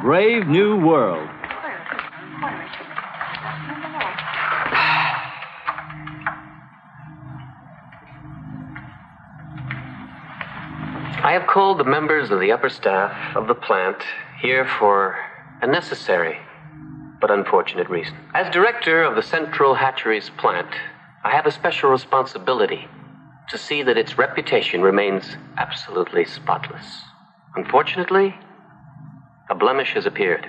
Brave New World. I have called the members of the upper staff of the plant here for a necessary but unfortunate reason. As director of the Central Hatcheries plant, I have a special responsibility to see that its reputation remains absolutely spotless. Unfortunately, a blemish has appeared.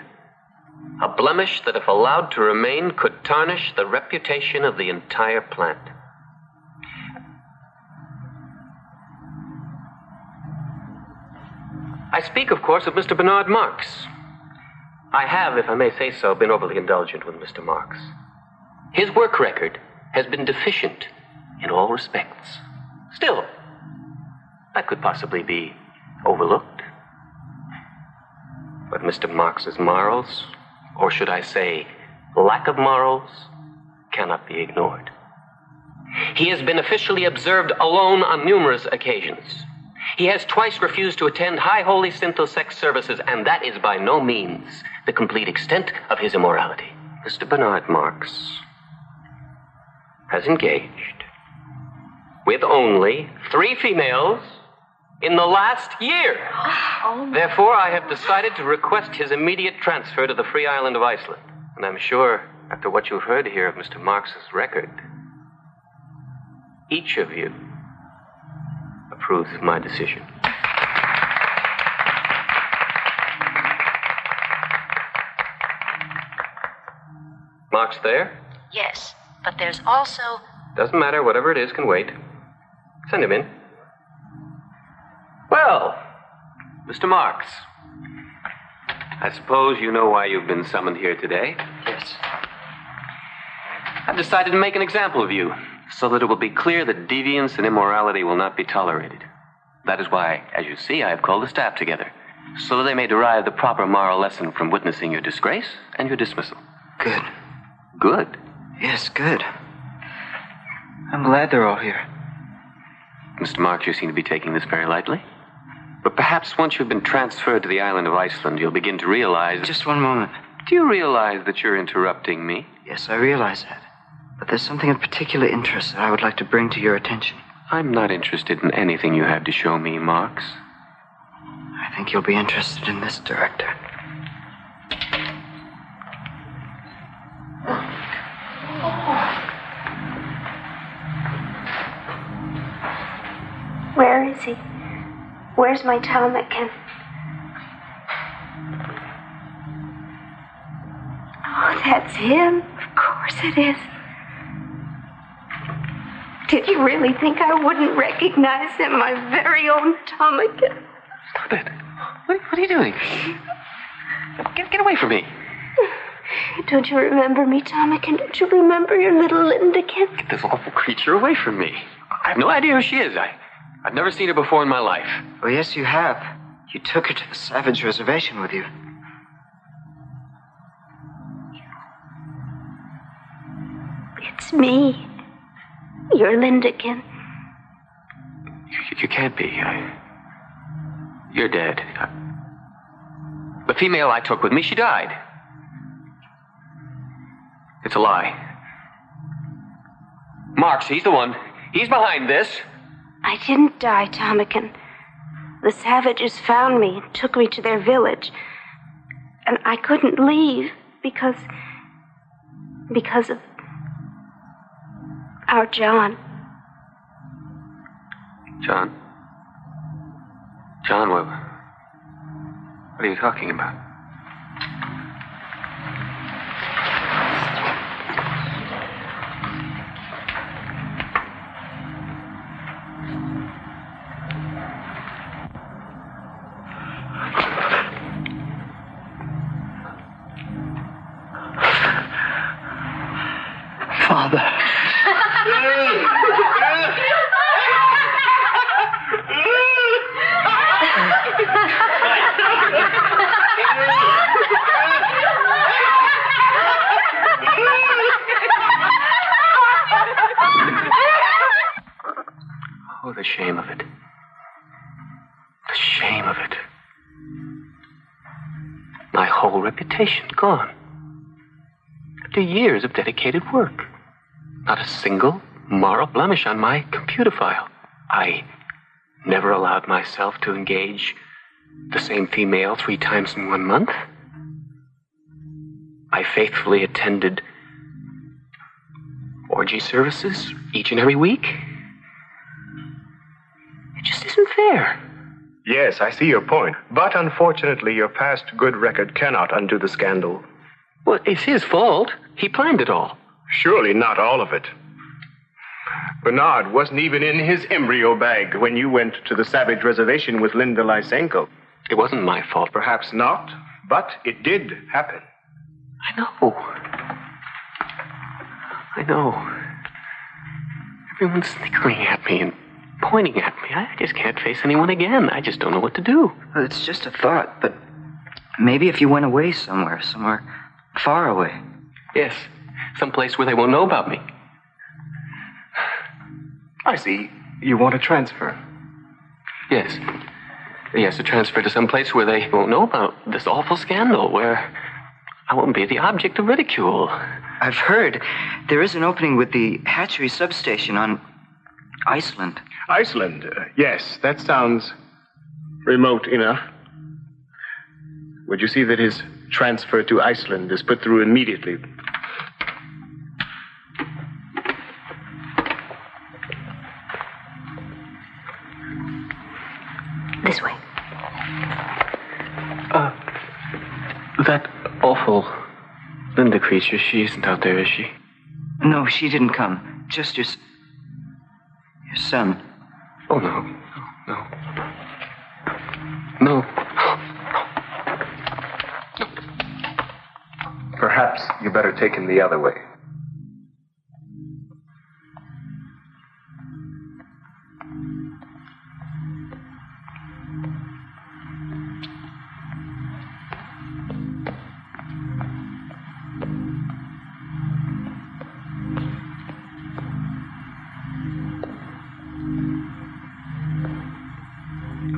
A blemish that, if allowed to remain, could tarnish the reputation of the entire plant. I speak, of course, of Mr. Bernard Marks. I have, if I may say so, been overly indulgent with Mr. Marks. His work record has been deficient in all respects. Still, that could possibly be overlooked. But Mr. Marks's morals, or should I say, lack of morals, cannot be ignored. He has been officially observed alone on numerous occasions. He has twice refused to attend High Holy Synthosex services, and that is by no means the complete extent of his immorality. Mr. Bernard Marks has engaged with only 3 females in the last year. Oh. Therefore, I have decided to request his immediate transfer to the free island of Iceland. And I'm sure, after what you've heard here of Mr. Marks's record, each of you approves of my decision. Mark's there? Yes, but there's also... Doesn't matter. Whatever it is can wait. Send him in. Well, Mr. Marks, I suppose you know why you've been summoned here today? Yes. I've decided to make an example of you, so that it will be clear that deviance and immorality will not be tolerated. That is why, as you see, I have called the staff together, so that they may derive the proper moral lesson from witnessing your disgrace and your dismissal. Good. Good? Yes, good. I'm glad they're all here. Mr. Marks, you seem to be taking this very lightly. But perhaps once you've been transferred to the island of Iceland, you'll begin to realize... Just one moment. Do you realize that you're interrupting me? Yes, I realize that. But there's something of particular interest that I would like to bring to your attention. I'm not interested in anything you have to show me, Marks. I think you'll be interested in this, Director. Where is he? Where's my ptarmigan? Oh, that's him. Of course it is. Did you really think I wouldn't recognize him, my very own ptarmigan? Stop it. What are you doing? Get away from me. Don't you remember me, ptarmigan? Don't you remember your little Lindakin? Get this awful creature away from me. I have no idea who she is. I've never seen her before in my life. Oh, yes, you have. You took her to the Savage Reservation with you. It's me. Your Lindakin. You can't be. You're dead. The female I took with me, she died. It's a lie. Marks, he's the one. He's behind this. I didn't die, ptarmigan. The savages found me and took me to their village. And I couldn't leave because of our John. John? John, what are you talking about? Father. Oh, the shame of it. The shame of it. My whole reputation gone. After years of dedicated work. Not a single moral blemish on my computer file. I never allowed myself to engage the same female 3 times in 1 month. I faithfully attended orgy services each and every week. It just isn't fair. Yes, I see your point. But unfortunately, your past good record cannot undo the scandal. Well, it's his fault. He planned it all. Surely not all of it. Bernard wasn't even in his embryo bag when you went to the Savage Reservation with Linda Lysenko. It wasn't my fault. Perhaps not, but it did happen. I know. Everyone's snickering at me and pointing at me. I just can't face anyone again. I just don't know what to do. Well, it's just a thought, but maybe if you went away somewhere far away. Yes, someplace where they won't know about me. I see. You want a transfer. Yes. Yes, a transfer to some place where they won't know about this awful scandal, where I won't be the object of ridicule. I've heard there is an opening with the hatchery substation on Iceland. Iceland? Yes, that sounds remote enough. Would you see that his transfer to Iceland is put through immediately? This way. That awful Linda creature, she isn't out there, is she? No, she didn't come. Just your son. Oh, no. No. Perhaps you better take him the other way.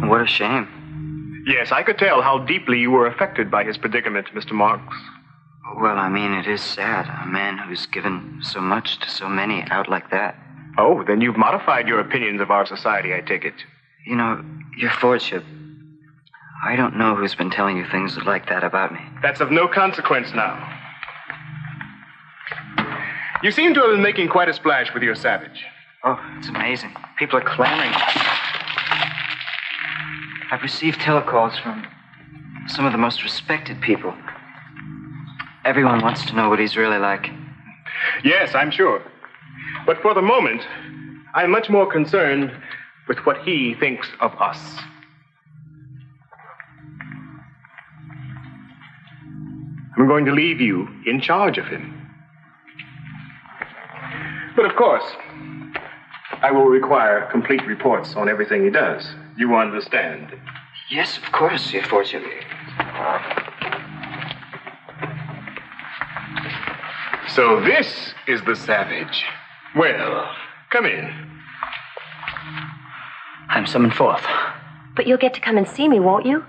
What a shame. Yes, I could tell how deeply you were affected by his predicament, Mr. Marks. Well, I mean, it is sad. A man who's given so much to so many out like that. Oh, then you've modified your opinions of our society, I take it. You know, your fortship, I don't know who's been telling you things like that about me. That's of no consequence now. You seem to have been making quite a splash with your Savage. Oh, it's amazing. People are clamoring. I've received telecalls from some of the most respected people. Everyone wants to know what he's really like. Yes, I'm sure. But for the moment, I'm much more concerned with what he thinks of us. I'm going to leave you in charge of him. But of course, I will require complete reports on everything he does. You understand? Yes, of course, your fortune. So this is the Savage. Well, come in. I'm summoned forth. But you'll get to come and see me, won't you?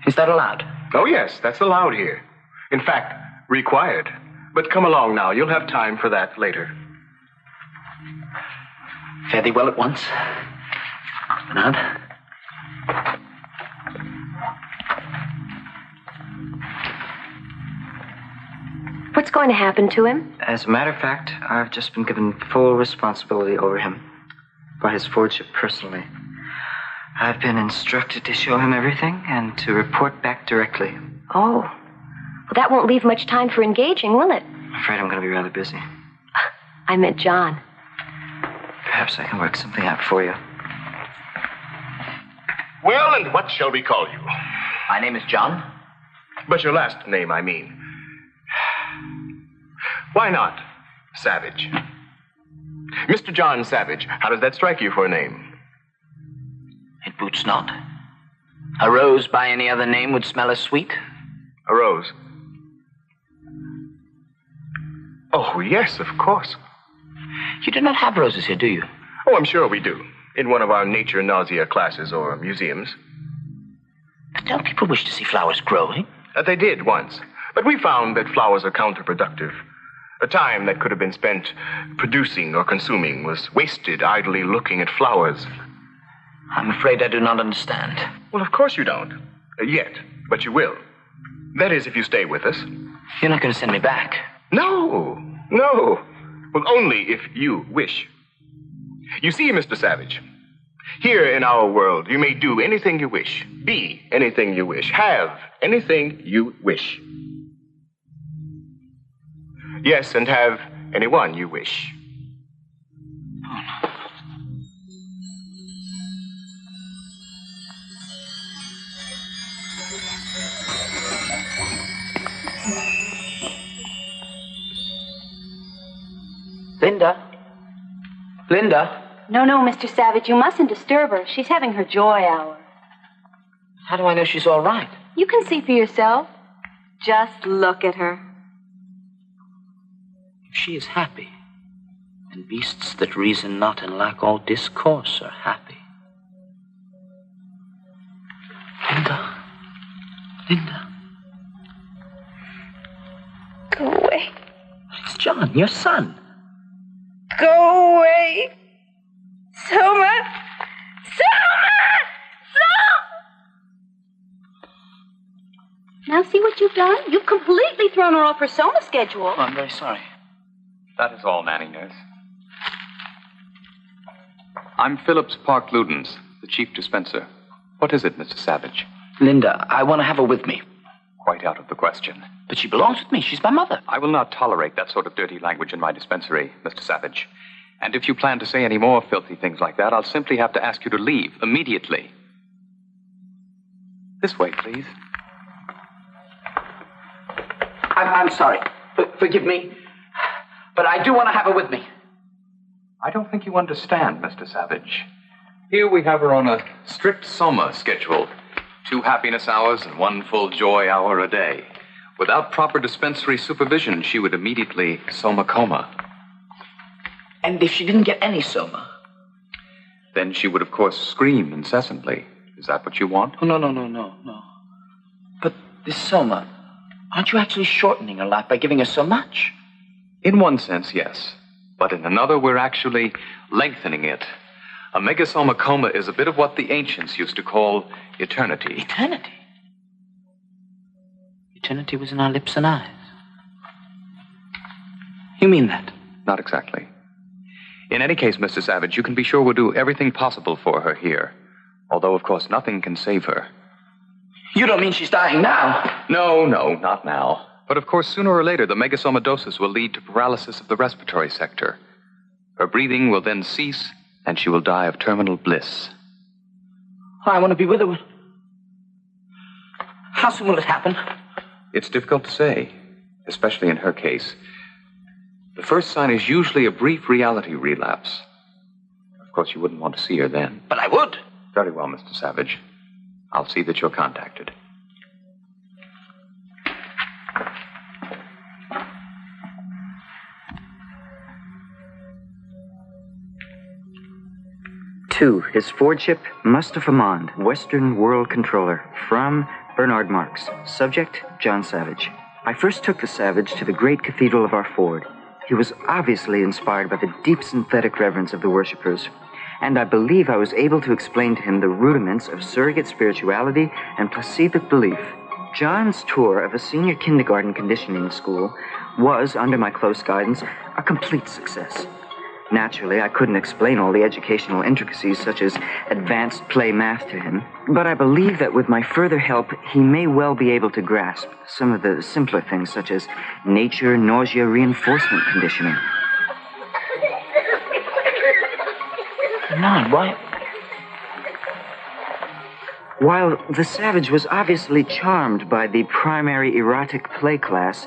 Is that allowed? Oh, yes, that's allowed here. In fact, required. But come along now. You'll have time for that later. Fare thee well at once. Bernard? What's going to happen to him? As a matter of fact, I've just been given full responsibility over him by his fortship personally. I've been instructed to show him everything and to report back directly. Oh. Well, that won't leave much time for engaging, will it? I'm afraid I'm going to be rather busy. I meant John. Perhaps I can work something out for you. Well, and what shall we call you? My name is John. But your last name, I mean. Why not Savage? Mr. John Savage, how does that strike you for a name? It boots not. A rose by any other name would smell as sweet. A rose? Oh, yes, of course. You do not have roses here, do you? Oh, I'm sure we do. In one of our nature nausea classes or museums. But don't people wish to see flowers growing? They did once. But we found that flowers are counterproductive. The time that could have been spent producing or consuming was wasted idly looking at flowers. I'm afraid I do not understand. Well, of course you don't. Yet. But you will. That is, if you stay with us. You're not going to send me back? No. No. Well, only if you wish. You see, Mr. Savage, here in our world, you may do anything you wish, be anything you wish, have anything you wish. Yes, and have anyone you wish. Linda? Linda? No, Mr. Savage, you mustn't disturb her. She's having her joy hour. How do I know she's all right? You can see for yourself. Just look at her. If she is happy, and beasts that reason not and lack all discourse are happy. Linda. Linda. Go away. It's John, your son. Go away. Soma! Now see what you've done? You've completely thrown her off her Soma schedule. Oh, I'm very sorry. That is all, Nanny Nurse. I'm Phillips Park Ludens, the chief dispenser. What is it, Mr. Savage? Linda, I want to have her with me. Quite out of the question. But she belongs with me. She's my mother. I will not tolerate that sort of dirty language in my dispensary, Mr. Savage. And if you plan to say any more filthy things like that, I'll simply have to ask you to leave immediately. This way, please. I'm sorry. Forgive me. But I do want to have her with me. I don't think you understand, Mr. Savage. Here we have her on a strict Soma schedule. 2 happiness hours and 1 full joy hour a day. Without proper dispensary supervision, she would immediately Soma coma. And if she didn't get any Soma? Then she would, of course, scream incessantly. Is that what you want? Oh, no. But this Soma, aren't you actually shortening her life by giving her so much? In one sense, yes. But in another, we're actually lengthening it. A megasoma coma is a bit of what the ancients used to call eternity. Eternity? Eternity was in our lips and eyes. You mean that? Not exactly. In any case, Mr. Savage, you can be sure we'll do everything possible for her here. Although, of course, nothing can save her. You don't mean she's dying now? No, not now. But, of course, sooner or later, the megasomadosis will lead to paralysis of the respiratory sector. Her breathing will then cease, and she will die of terminal bliss. I want to be with her. How soon will it happen? It's difficult to say, especially in her case. The first sign is usually a brief reality relapse. Of course, you wouldn't want to see her then. But I would. Very well, Mr. Savage. I'll see that you're contacted. To His Fordship, Mustafa Mond, Western World Controller, from Bernard Marx. Subject, John Savage. I first took the Savage to the great cathedral of our Ford. He was obviously inspired by the deep synthetic reverence of the worshippers, and I believe I was able to explain to him the rudiments of surrogate spirituality and placebo belief. John's tour of a senior kindergarten conditioning school was, under my close guidance, a complete success. Naturally, I couldn't explain all the educational intricacies such as advanced play math to him, but I believe that with my further help, he may well be able to grasp some of the simpler things such as nature, nausea, reinforcement conditioning. None, why? While the Savage was obviously charmed by the primary erotic play class,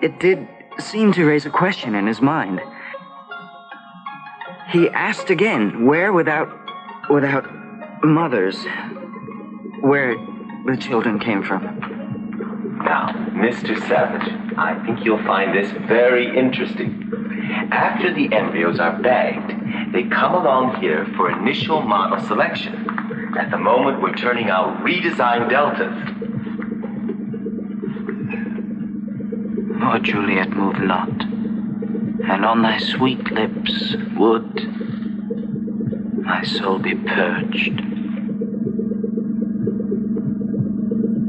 it did seem to raise a question in his mind. He asked again, where without mothers, where the children came from. Now, Mr. Savage, I think you'll find this very interesting. After the embryos are bagged, they come along here for initial model selection. At the moment, we're turning out redesigned deltas. Oh, Juliet, move not. And on thy sweet lips would my soul be purged.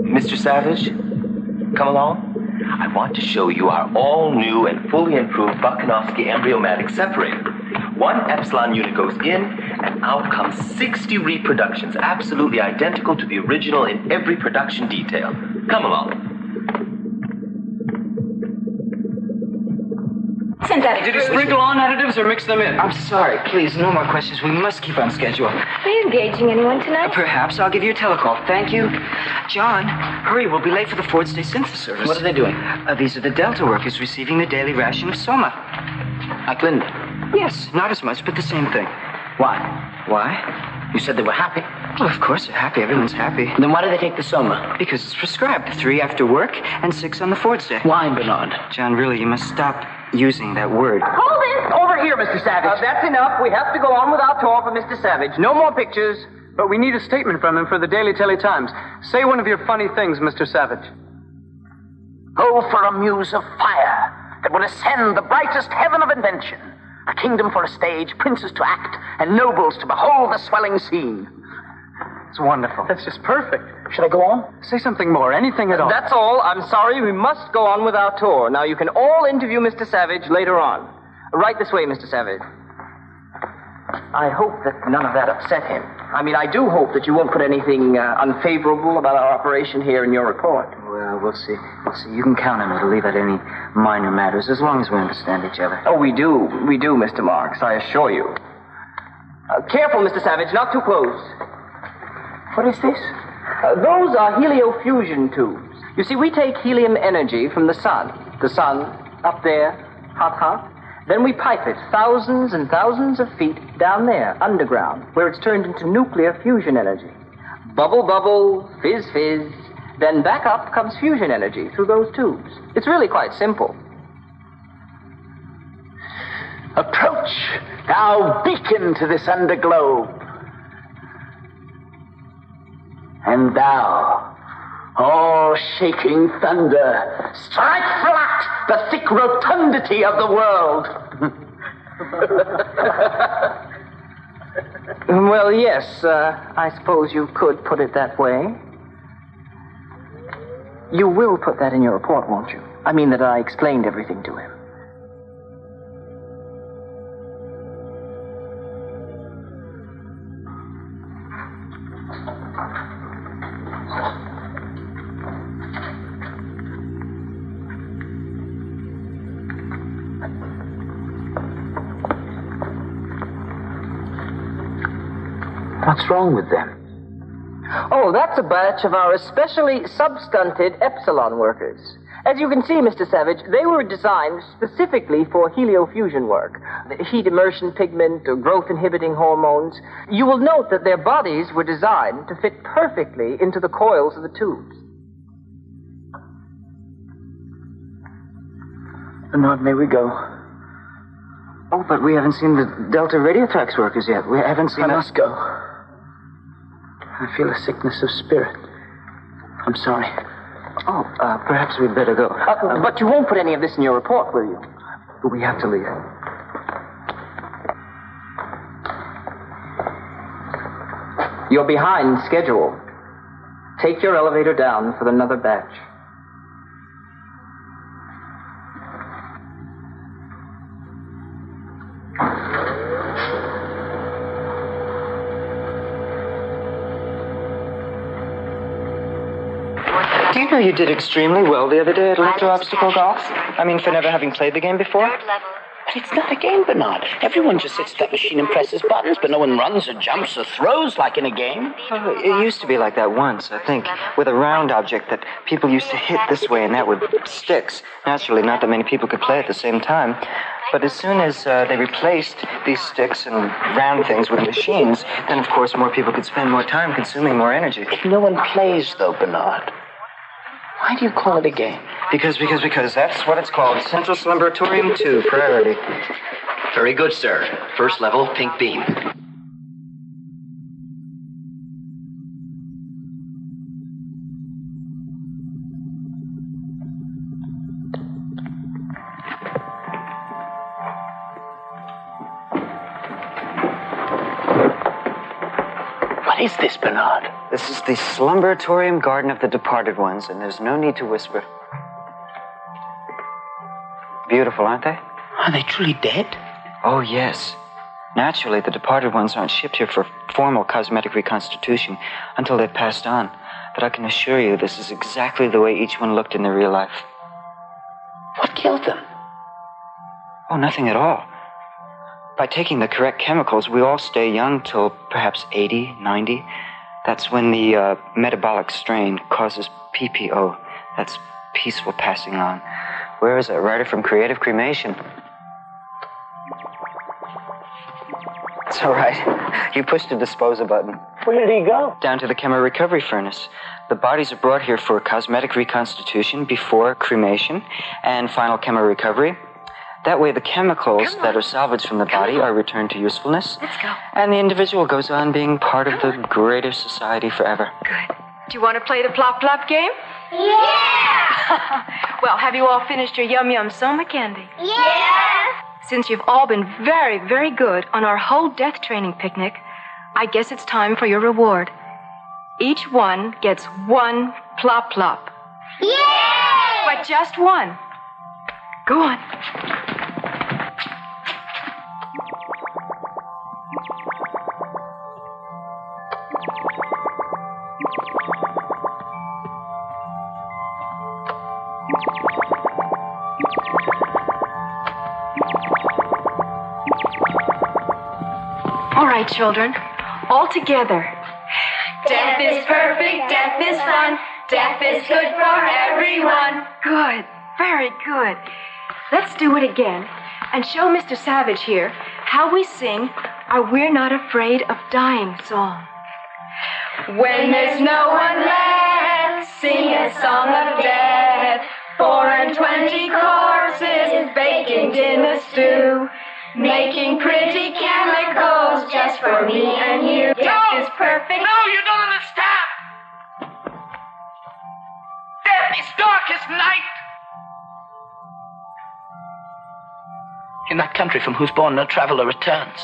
Mr. Savage, come along. I want to show you our all-new and fully improved Bakanowski embryomatic separator. 1 epsilon unit goes in, and out comes 60 reproductions, absolutely identical to the original in every production detail. Come along. Did he sprinkle on additives or mix them in? I'm sorry, please, no more questions. We must keep on schedule. Are you engaging anyone tonight? Perhaps I'll give you a telecall. Thank you. John, hurry, we'll be late for the Ford State Synthesis service. What are they doing? These are the Delta workers receiving the daily ration of Soma. Like Linda. Yes, not as much, but the same thing. Why? Why? You said they were happy. Well, of course they're happy. Everyone's happy. Then why do they take the Soma? Because it's prescribed. 3 after work and 6 on the Ford's Day. Why, Bernard? John, really, you must stop using that word. Hold it! Over here, Mr. Savage. That's enough. We have to go on with our tour for Mr. Savage. No more pictures. But we need a statement from him for the Daily Times. Say one of your funny things, Mr. Savage. Go for a muse of fire that will ascend the brightest heaven of invention. A kingdom for a stage, princes to act, and nobles to behold the swelling scene. It's wonderful. That's just perfect. Should I go on? Say something more, anything at all. That's all. I'm sorry. We must go on with our tour. Now, you can all interview Mr. Savage later on. Right this way, Mr. Savage. I hope that none of that upset him. I mean, I do hope that you won't put anything unfavorable about our operation here in your report. Well, we'll see. We'll see. You can count on me to leave out any minor matters, as long as we understand each other. Oh, we do. We do, Mr. Marks, I assure you. Careful, Mr. Savage, not too close. What is this? Those are heliofusion tubes. You see, we take helium energy from the sun. The sun, up there, hot, hot. Then we pipe it thousands and thousands of feet down there, underground, where it's turned into nuclear fusion energy. Bubble, bubble, fizz, fizz. Then back up comes fusion energy through those tubes. It's really quite simple. Approach, thou beacon to this underglobe. And thou, all shaking thunder, strike flat the thick rotundity of the world. Well, yes, I suppose you could put it that way. You will put that in your report, won't you? I mean that I explained everything to him. What's wrong with them? Oh, that's a batch of our especially substunted epsilon workers. As you can see, Mr. Savage, they were designed specifically for heliofusion work. The heat immersion pigment or growth-inhibiting hormones. You will note that their bodies were designed to fit perfectly into the coils of the tubes. Bernard, may we go? Oh, but we haven't seen the Delta Radiotrax workers yet. We haven't seen... I must go. I feel a sickness of spirit. I'm sorry. Oh, perhaps we'd better go. But you won't put any of this in your report, will you? We have to leave. You're behind schedule. Take your elevator down for another batch. Do you know you did extremely well the other day at electro-obstacle golf? I mean, for never having played the game before? But it's not a game, Bernard. Everyone just sits at that machine and presses buttons, but no one runs or jumps or throws like in a game. Oh, it used to be like that once, I think, with a round object that people used to hit this way and that with sticks. Naturally, not that many people could play at the same time. But as soon as they replaced these sticks and round things with machines, then, of course, more people could spend more time consuming more energy. If no one plays, though, Bernard, why do you call it a game? Because that's what it's called. Central Slumbratorium 2, priority. Very good, sir. First level, pink beam. is this, Bernard? This is the Slumberatorium Garden of the Departed Ones, and there's no need to whisper. Beautiful, aren't they? Are they truly dead? Oh, yes. Naturally, the departed ones aren't shipped here for formal cosmetic reconstitution until they've passed on. But I can assure you this is exactly the way each one looked in their real life. What killed them? Oh, nothing at all. By taking the correct chemicals, we all stay young till perhaps 80, 90. That's when the metabolic strain causes PPO. That's peaceful passing on. Where is that writer from Creative Cremation? It's all right. You pushed the disposal button. Where did he go? Down to the chemo recovery furnace. The bodies are brought here for cosmetic reconstitution before cremation and final chemo recovery. That way the chemicals that are salvaged from the body are returned to usefulness. Let's go. And the individual goes on being part of the greater society forever. Good. Do you want to play the plop-plop game? Yeah! Well, have you all finished your yum-yum soma candy? Yes! Since you've all been very, very good on our whole death training picnic, I guess it's time for your reward. Each one gets one plop-plop. Yay! But just one. Go on. All right, children, all together. Death is perfect, death is fun, death is good for everyone. Good, very good. Let's do it again and show Mr. Savage here how we sing our We're Not Afraid of Dying song. When there's no one left, sing a song of death. 420 corpses baking in the stew, making pretty chemicals just for me and you. Death is perfect. No, you don't understand. Death is dark as night. In that country from whose bourne no traveler returns.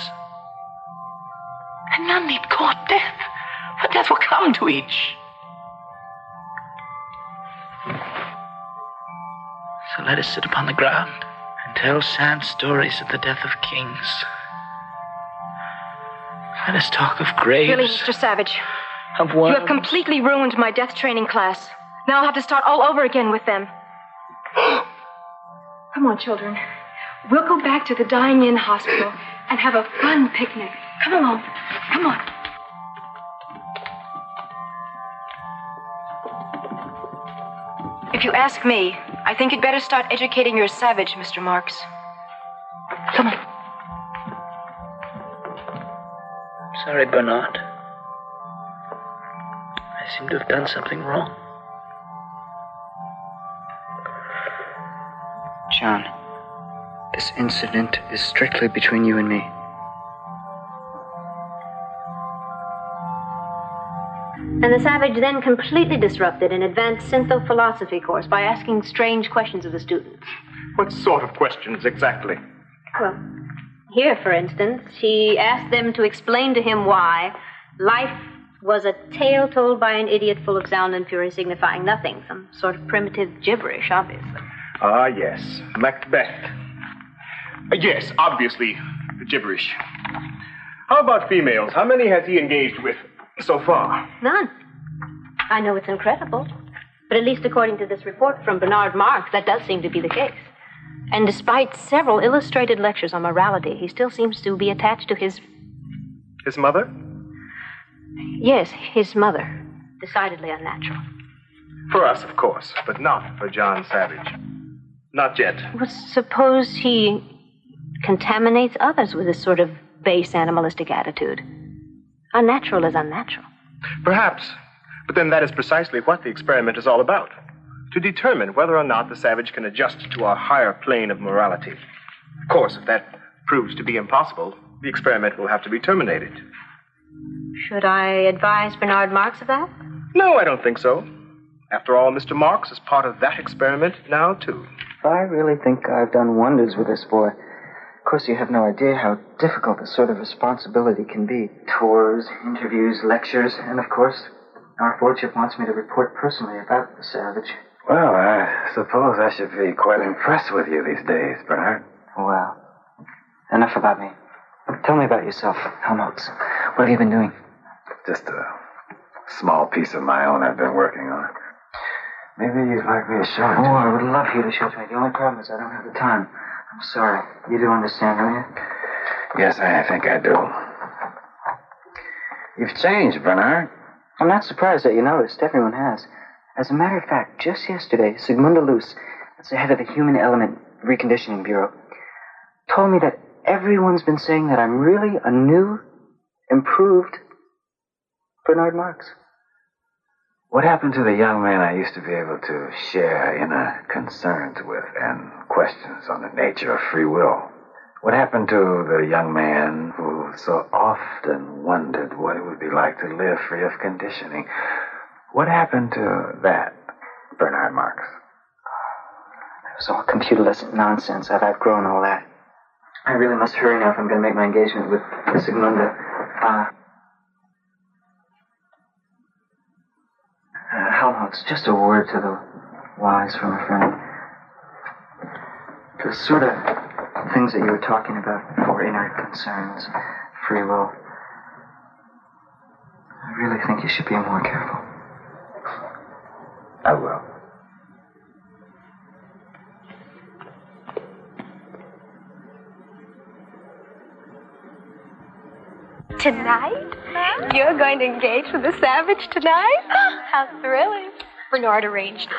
And none need court death, for death will come to each. So let us sit upon the ground and tell sad stories of the death of kings. Let us talk of graves. Really, Mr. Savage, of you have completely ruined my death training class. Now I'll have to start all over again with them. Come on, children. We'll go back to the Dying Inn Hospital and have a fun picnic. Come along. Come on. If you ask me, I think you'd better start educating your Savage, Mr. Marks. Come on. Sorry, Bernard. I seem to have done something wrong. John, this incident is strictly between you and me. And the Savage then completely disrupted an advanced synthophilosophy course by asking strange questions of the students. What sort of questions exactly? Well, here, for instance, she asked them to explain to him why life was a tale told by an idiot full of sound and fury signifying nothing. Some sort of primitive gibberish, obviously. Ah, yes. Macbeth. Yes, obviously, gibberish. How about females? How many has he engaged with so far? None. I know it's incredible, but at least according to this report from Bernard Marks, that does seem to be the case. And despite several illustrated lectures on morality, he still seems to be attached to his... His mother? Yes, his mother. Decidedly unnatural. For us, of course, but not for John Savage. Not yet. Well, suppose he contaminates others with this sort of base animalistic attitude. Unnatural is unnatural. Perhaps. But then that is precisely what the experiment is all about. To determine whether or not the Savage can adjust to our higher plane of morality. Of course, if that proves to be impossible, the experiment will have to be terminated. Should I advise Bernard Marks of that? No, I don't think so. After all, Mr. Marks is part of that experiment now, too. I really think I've done wonders with this boy. course, you have no idea how difficult this sort of responsibility can be. Tours, interviews, lectures, and of course, our Fordship wants me to report personally about the Savage. Well, I suppose I should be quite impressed with you these days, Bernard. Well, enough about me. Tell me about yourself, Helmholtz. What have you been doing? Just a small piece of my own I've been working on. Maybe you'd like me to show it. Oh, I would love for you to show it to me. The only problem is I don't have the time. I'm sorry. You do understand, don't you? Yes, I think I do. You've changed, Bernard. I'm not surprised that you noticed. Everyone has. As a matter of fact, just yesterday, Sigmunda Luce, that's the head of the Human Element Reconditioning Bureau, told me that everyone's been saying that I'm really a new, improved Bernard Marx. What happened to the young man I used to be able to share inner concerns with and questions on the nature of free will? What happened to the young man who so often wondered what it would be like to live free of conditioning? What happened to that, Bernard Marx? It was all computerless nonsense. I've outgrown all that. I really must hurry now if I'm going to make my engagement with Sigmunda. Helmholtz, just a word to the wise from a friend. The sort of things that you were talking about for inner concerns, free will, I really think you should be more careful. I will. Tonight? You're going to engage with the Savage tonight? How thrilling. Bernard arranged it.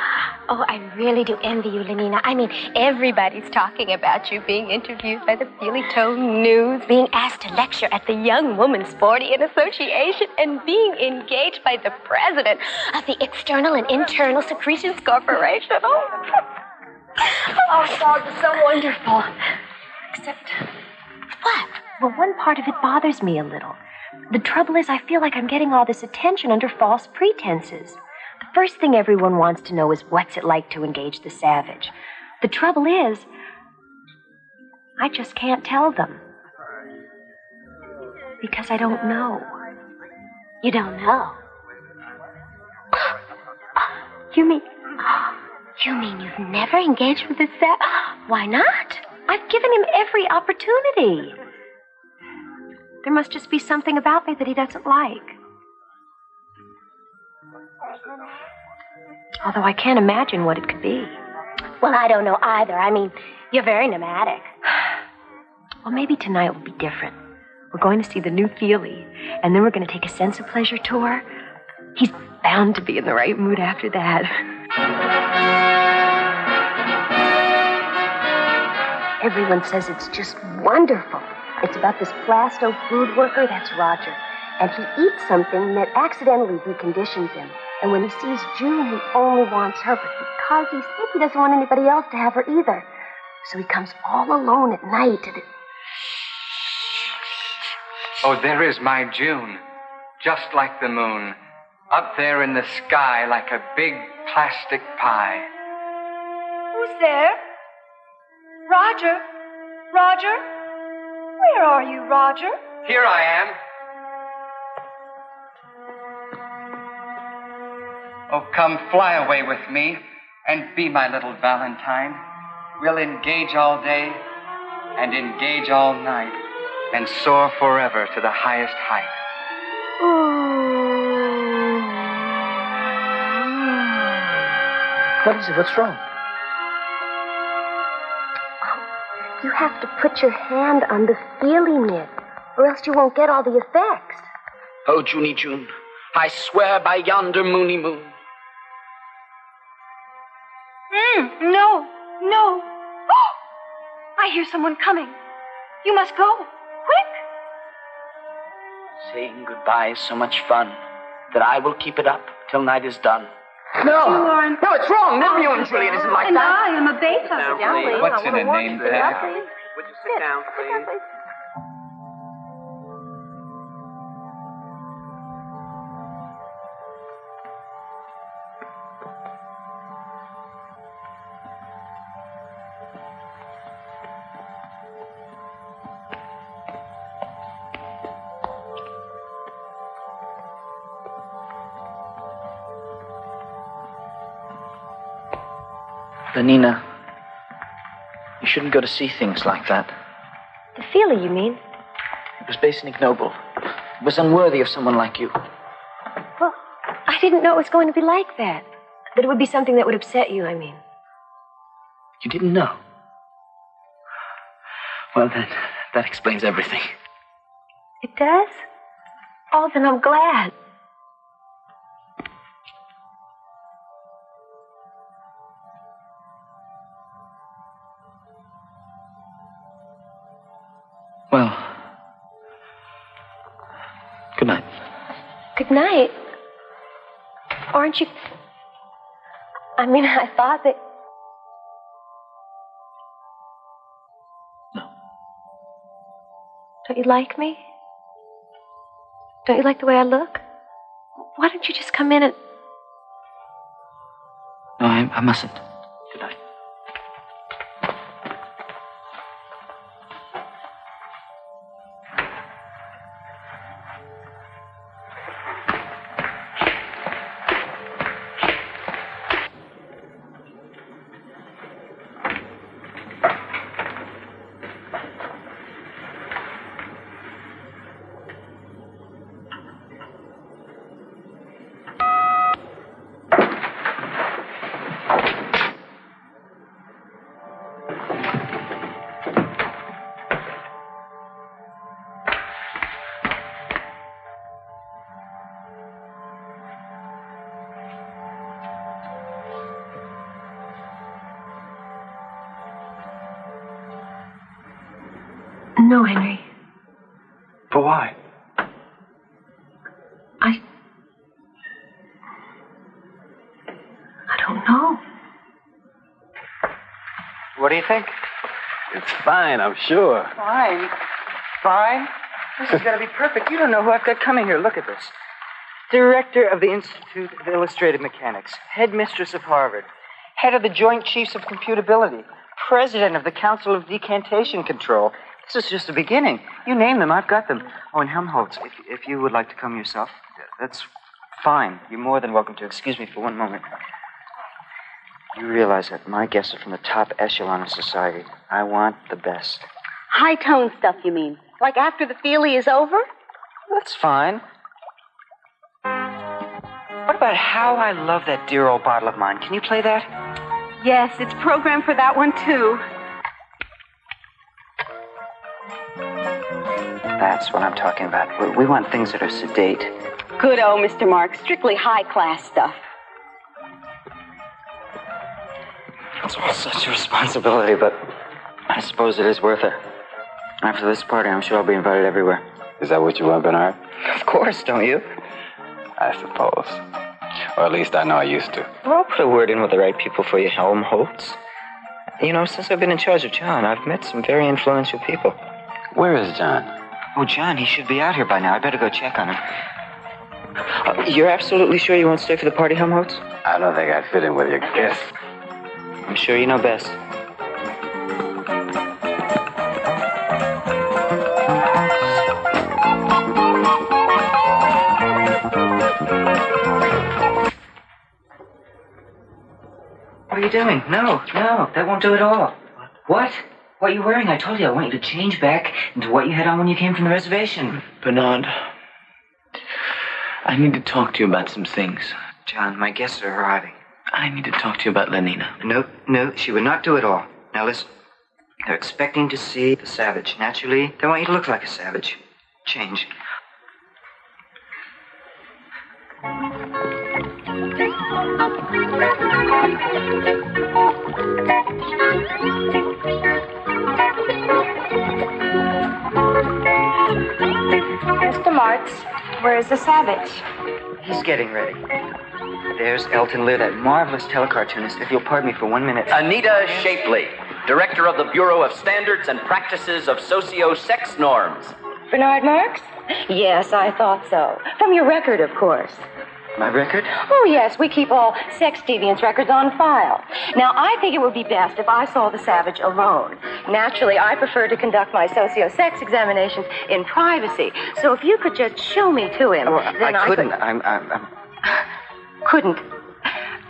Oh, I really do envy you, Lenina. I mean, everybody's talking about you being interviewed by the Feely Tone News, being asked to lecture at the Young Women's Sporting Association, and being engaged by the president of the External and Internal Secretions Corporation. Oh, it's all just so wonderful. Except... What? Well, one part of it bothers me a little. The trouble is, I feel like I'm getting all this attention under false pretenses. The first thing everyone wants to know is what's it like to engage the Savage. The trouble is, I just can't tell them. Because I don't know. You don't know? You mean you've never engaged with the Savage? Why not? I've given him every opportunity. There must just be something about me that he doesn't like. Although I can't imagine what it could be. Well, I don't know either. I mean, you're very nomadic. Well, maybe tonight will be different. We're going to see the new Feely, and then we're going to take a sense of pleasure tour. He's bound to be in the right mood after that. Everyone says it's just wonderful. It's about this plasto food worker, that's Roger. And he eats something that accidentally deconditions him. And when he sees June, he only wants her. But because he's sick, he doesn't want anybody else to have her either. So he comes all alone at night to the... Oh, there is my June. Just like the moon. Up there in the sky like a big plastic pie. Who's there? Roger? Roger? Where are you, Roger? Here I am. Oh, come fly away with me and be my little Valentine. We'll engage all day and engage all night and soar forever to the highest height. What is it? What's wrong? You have to put your hand on the Feely mitt, or else you won't get all the effects. Oh, Junie June, I swear by yonder moony moon. No. Oh, I hear someone coming. You must go. Quick. Saying goodbye is so much fun that I will keep it up till night is done. No, it's wrong. Romeo and Juliet isn't like and that. I am a Beethoven. What's in a name tag? Would you sit down, please? Lenina, you shouldn't go to see things like that. The feeling, you mean? It was base and ignoble. It was unworthy of someone like you. Well, I didn't know it was going to be like that. That it would be something that would upset you, I mean. You didn't know? Well, then, that explains everything. It does? Oh, then I'm glad. Well, good night. Good night. Aren't you... I mean, I thought that... No. Don't you like me? Don't you like the way I look? Why don't you just come in and... No, I mustn't. Good night. No, Henry. But why? I don't know. What do you think? It's fine, I'm sure. Fine. Fine? This is going to be perfect. You don't know who I've got coming here. Look at this. Director of the Institute of Illustrated Mechanics, headmistress of Harvard, head of the Joint Chiefs of Computability, president of the Council of Decantation Control. This is just the beginning. You name them, I've got them. Oh, and Helmholtz, if you would like to come yourself, that's fine. You're more than welcome to. Excuse me for one moment. You realize that my guests are from the top echelon of society. I want the best. High-tone stuff, you mean? Like after the feelie is over? That's fine. What about How I Love That Dear Old Bottle of Mine? Can you play that? Yes, it's programmed for that one, too. That's what I'm talking about. We want things that are sedate. Good old Mr. Mark. Strictly high-class stuff. It's all such a responsibility, but I suppose it is worth it. After this party, I'm sure I'll be invited everywhere. Is that what you want, Bernard? Of course, don't you? I suppose. Or at least I know I used to. Well, I'll put a word in with the right people for you, Helmholtz. You know, since I've been in charge of John, I've met some very influential people. Where is John? Oh, John, he should be out here by now. I better go check on him. You're absolutely sure you won't stay for the party, Helmholtz? I don't think I'd fit in with your guests. I'm sure you know best. What are you doing? No, that won't do at all. What? What are you wearing? I told you I want you to change back into what you had on when you came from the reservation. Bernard, I need to talk to you about some things. John, my guests are arriving. I need to talk to you about Lenina. No, she would not do it all. Now listen, they're expecting to see the savage. Naturally, they want you to look like a savage. Change. Mr. Marks, where is the savage? He's getting ready. There's Elton Lear, that marvelous telecartoonist. If you'll pardon me for 1 minute. Anita Shapley, director of the Bureau of Standards and Practices of Socio-Sex Norms. Bernard Marks? Yes, I thought so. From your record, of course. My record? Oh, yes, we keep all sex deviance records on file. Now, I think it would be best if I saw the savage alone. Naturally, I prefer to conduct my socio-sex examinations in privacy. So if you could just show me to him, Oh, then I couldn't. Couldn't.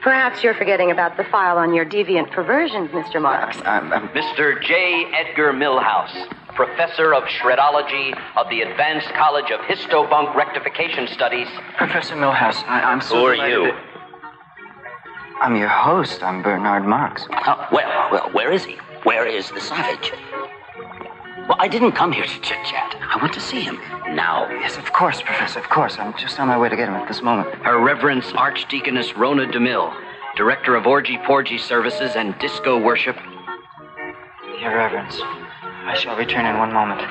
Perhaps you're forgetting about the file on your deviant perversions, Mr. Marks. I'm Mr. J. Edgar Milhouse, professor of shredology of the Advanced College of Histobunk Rectification Studies. Professor Milhouse, I'm so Who are delighted you? that- I'm your host. I'm Bernard Marks. Oh, well, where is he? Where is the savage? Well, I didn't come here to chit-chat. I want to see him now. Yes, of course, Professor, of course. I'm just on my way to get him at this moment. Her Reverence Archdeaconess Rona DeMille, Director of Orgy Porgy Services and Disco Worship. Your Reverence, I shall return in one moment.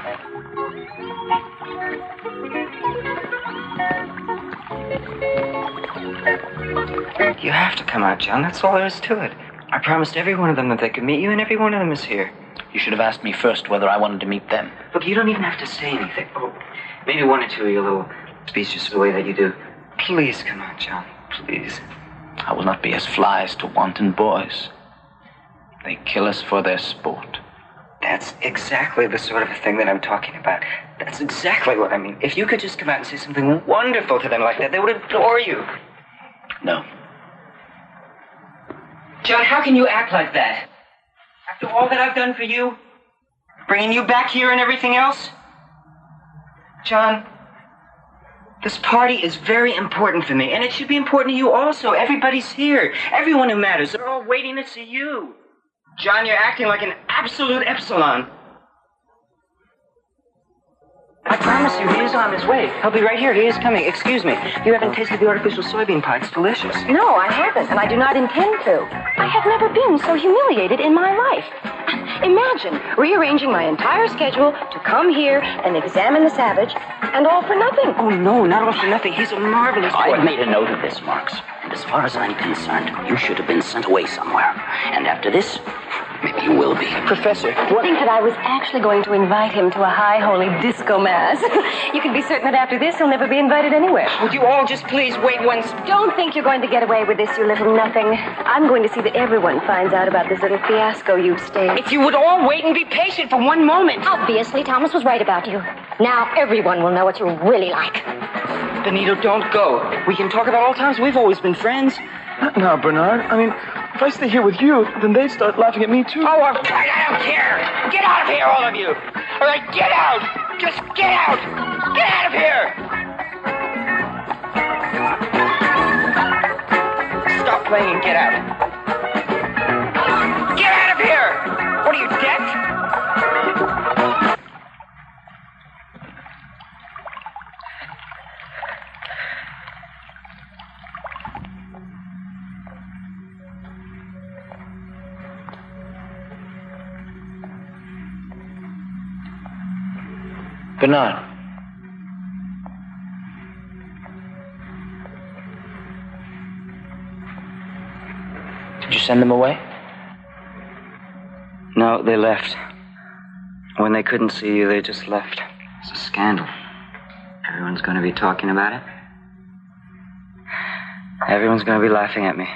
You have to come out, John. That's all there is to it. I promised every one of them that they could meet you, and every one of them is here. You should have asked me first whether I wanted to meet them. Look, you don't even have to say anything. Oh, maybe one or two of your little speeches for the way that you do. Please come on, John. Please. I will not be as flies to wanton boys. They kill us for their sport. That's exactly the sort of thing that I'm talking about. That's exactly what I mean. If you could just come out and say something wonderful to them like that, they would adore you. No. John, how can you act like that? After all that I've done for you? Bringing you back here and everything else? John, this party is very important for me, and it should be important to you also. Everybody's here. Everyone who matters. They're all waiting to see you. John, you're acting like an absolute epsilon. I promise you, he is on his way. He'll be right here. He is coming. Excuse me. You haven't tasted the artificial soybean pie. It's delicious. No, I haven't, and I do not intend to. I have never been so humiliated in my life. Imagine rearranging my entire schedule to come here and examine the savage, and all for nothing. Oh, no, not all for nothing. He's a marvelous boy. I've made a note of this, Marks. And as far as I'm concerned, you should have been sent away somewhere. And after this, maybe you will be. Professor, I think that I was actually going to invite him to a high holy disco mass. You can be certain that after this, he'll never be invited anywhere. Would you all just please wait once? Don't think you're going to get away with this, you little nothing. I'm going to see that everyone finds out about this little fiasco you've staged. If you would all wait and be patient for one moment. Obviously, Thomas was right about you. Now everyone will know what you're really like. Benito, don't go. We can talk about all times. We've always been friends. Now, Bernard, I mean, if I stay here with you, then they'd start laughing at me, too. Oh, I don't care. Get out of here, all of you. All right, get out. Just get out. Get out of here. Stop playing and get out. Get out of here. What are you, deaf? Bernard. Did you send them away? No, they left. When they couldn't see you, they just left. It's a scandal. Everyone's going to be talking about it. Everyone's going to be laughing at me.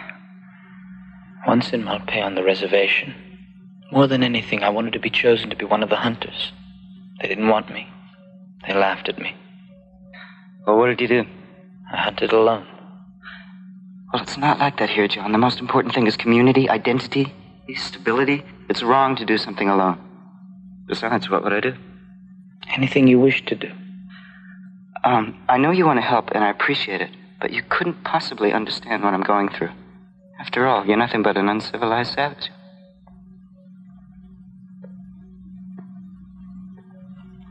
Once in Malpais on the reservation, more than anything, I wanted to be chosen to be one of the hunters. They didn't want me. They laughed at me. Well, what did you do? I hunted alone. Well, it's not like that here, John. The most important thing is community, identity, stability. It's wrong to do something alone. Besides, what would I do? Anything you wish to do. I know you want to help, and I appreciate it, but you couldn't possibly understand what I'm going through. After all, you're nothing but an uncivilized savage.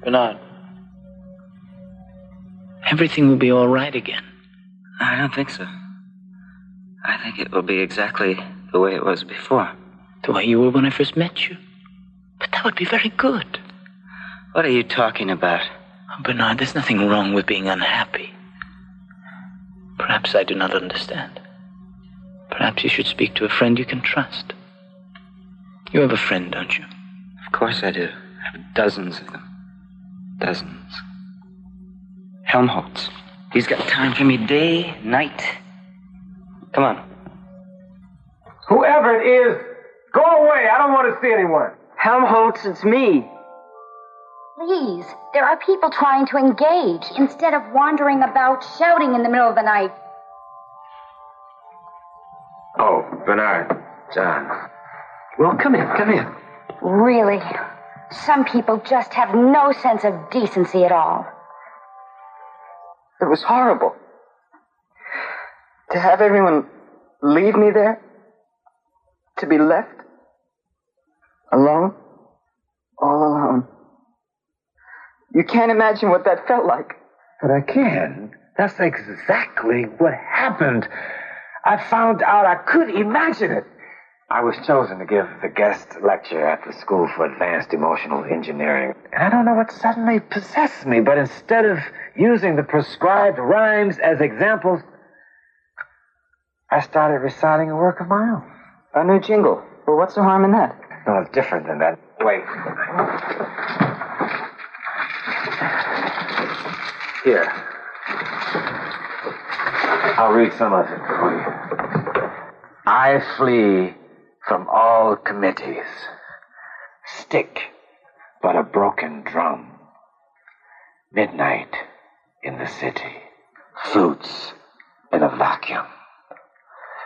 Bernard, everything will be all right again. I don't think so. I think it will be exactly the way it was before. The way you were when I first met you. But that would be very good. What are you talking about? Oh, Bernard, there's nothing wrong with being unhappy. Perhaps I do not understand. Perhaps you should speak to a friend you can trust. You have a friend, don't you? Of course I do. I have dozens of them. Dozens. Helmholtz. He's got time for me day, night. Come on. Whoever it is, go away. I don't want to see anyone. Helmholtz, it's me. Please, there are people trying to engage instead of wandering about shouting in the middle of the night. Oh, Bernard. John. Well, come in. Really? Some people just have no sense of decency at all. It was horrible. To have everyone leave me there? To be left? Alone? All alone. You can't imagine what that felt like. But I can. That's exactly what happened. I found out I could imagine it. I was chosen to give the guest lecture at the School for Advanced Emotional Engineering. And I don't know what suddenly possessed me, but instead of using the prescribed rhymes as examples, I started reciting a work of my own. A new jingle. Well, what's the harm in that? No, it's different than that. Wait. Here. I'll read some of it for you. I flee from all committees. Stick but a broken drum. Midnight in the city. Flutes in a vacuum.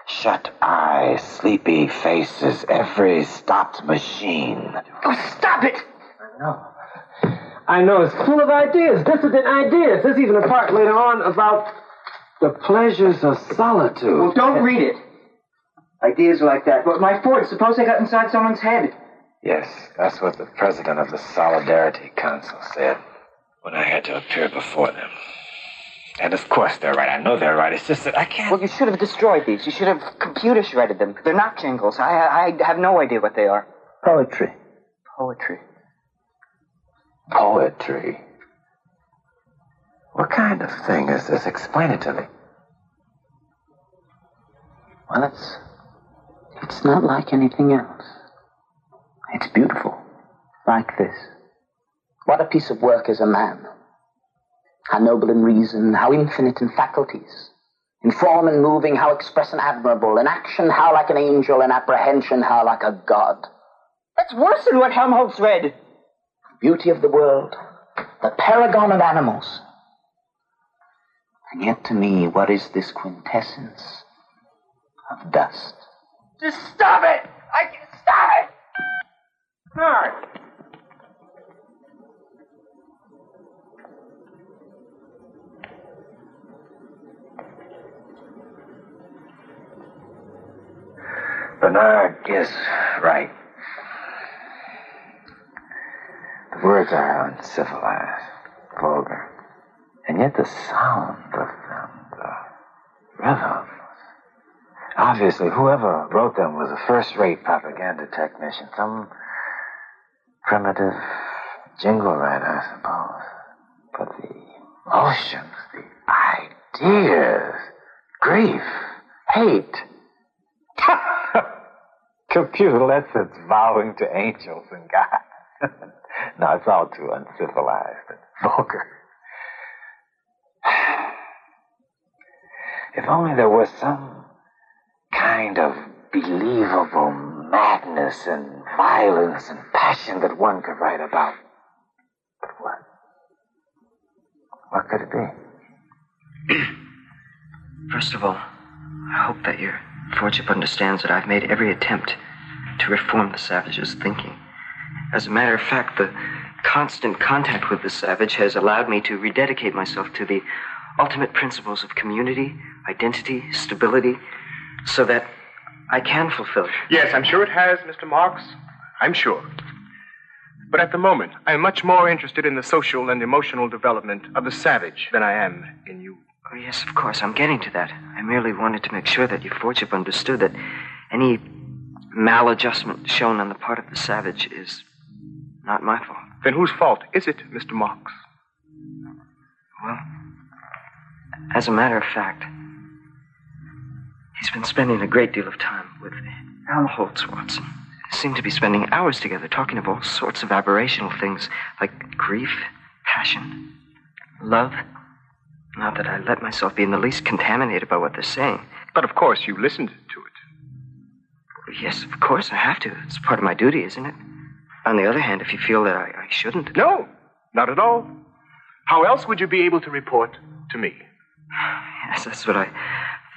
Shut eyes, sleepy faces, every stopped machine. Oh, stop it! I know, it's full of ideas, dissident ideas. There's even a part later on about the pleasures of solitude. Well, don't read it. Ideas like that. But my Ford, suppose I got inside someone's head. Yes, that's what the president of the Solidarity Council said when I had to appear before them. And of course they're right. I know they're right. It's just that I can't... Well, you should have destroyed these. You should have computer shredded them. They're not jingles. I have no idea what they are. Poetry. Poetry. Poetry? What kind of thing is this? Explain it to me. Well, it's not like anything else. It's beautiful. Like this. What a piece of work is a man. How noble in reason, how infinite in faculties. In form and moving, how express and admirable. In action, how like an angel. In apprehension, how like a god. That's worse than what Helmholtz read. Beauty of the world. The paragon of animals. And yet to me, what is this quintessence of dust? Just stop it! I can stop it! Bernard! Bernard is right. The words are uncivilized, vulgar. And yet the sound of them, the rhythm. Obviously, whoever wrote them was a first-rate propaganda technician. Some primitive jingle writer, I suppose. But the emotions, the ideas, grief, hate. Computer lessons vowing to angels and God. No, it's all too uncivilized and vulgar. If only there was some kind of believable madness and violence and passion that one could write about. But what? What could it be? First of all, I hope that your lordship understands that I've made every attempt to reform the savage's thinking. As a matter of fact, the constant contact with the savage has allowed me to rededicate myself to the ultimate principles of community, identity, stability, so that I can fulfill it. Yes, I'm sure it has, Mr. Marks. I'm sure. But at the moment, I'm much more interested in the social and emotional development of the savage than I am in you. Oh, yes, of course, I'm getting to that. I merely wanted to make sure that your lordship understood that any maladjustment shown on the part of the savage is not my fault. Then whose fault is it, Mr. Marks? Well, as a matter of fact, he's been spending a great deal of time with Helmholtz, Watson. They seem to be spending hours together talking of all sorts of aberrational things like grief, passion, love. Not that I let myself be in the least contaminated by what they're saying. But of course you listened to it. Yes, of course I have to. It's part of my duty, isn't it? On the other hand, if you feel that I shouldn't... No, not at all. How else would you be able to report to me? Yes, that's what I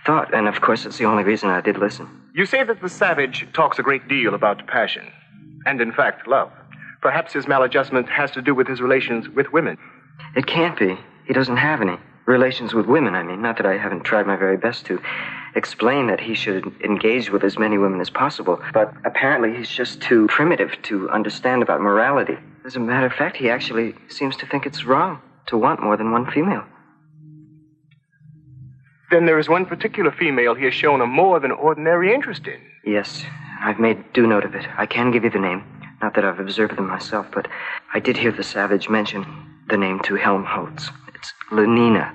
thought, and of course it's the only reason I did listen. You say that the savage talks a great deal about passion, and in fact, love. Perhaps his maladjustment has to do with his relations with women. It can't be. He doesn't have any. Relations with women, I mean. Not that I haven't tried my very best to explain that he should engage with as many women as possible, but apparently he's just too primitive to understand about morality. As a matter of fact, he actually seems to think it's wrong to want more than one female. Then there is one particular female he has shown a more than ordinary interest in. Yes, I've made due note of it. I can give you the name. Not that I've observed them myself, but I did hear the savage mention the name to Helmholtz. It's Lenina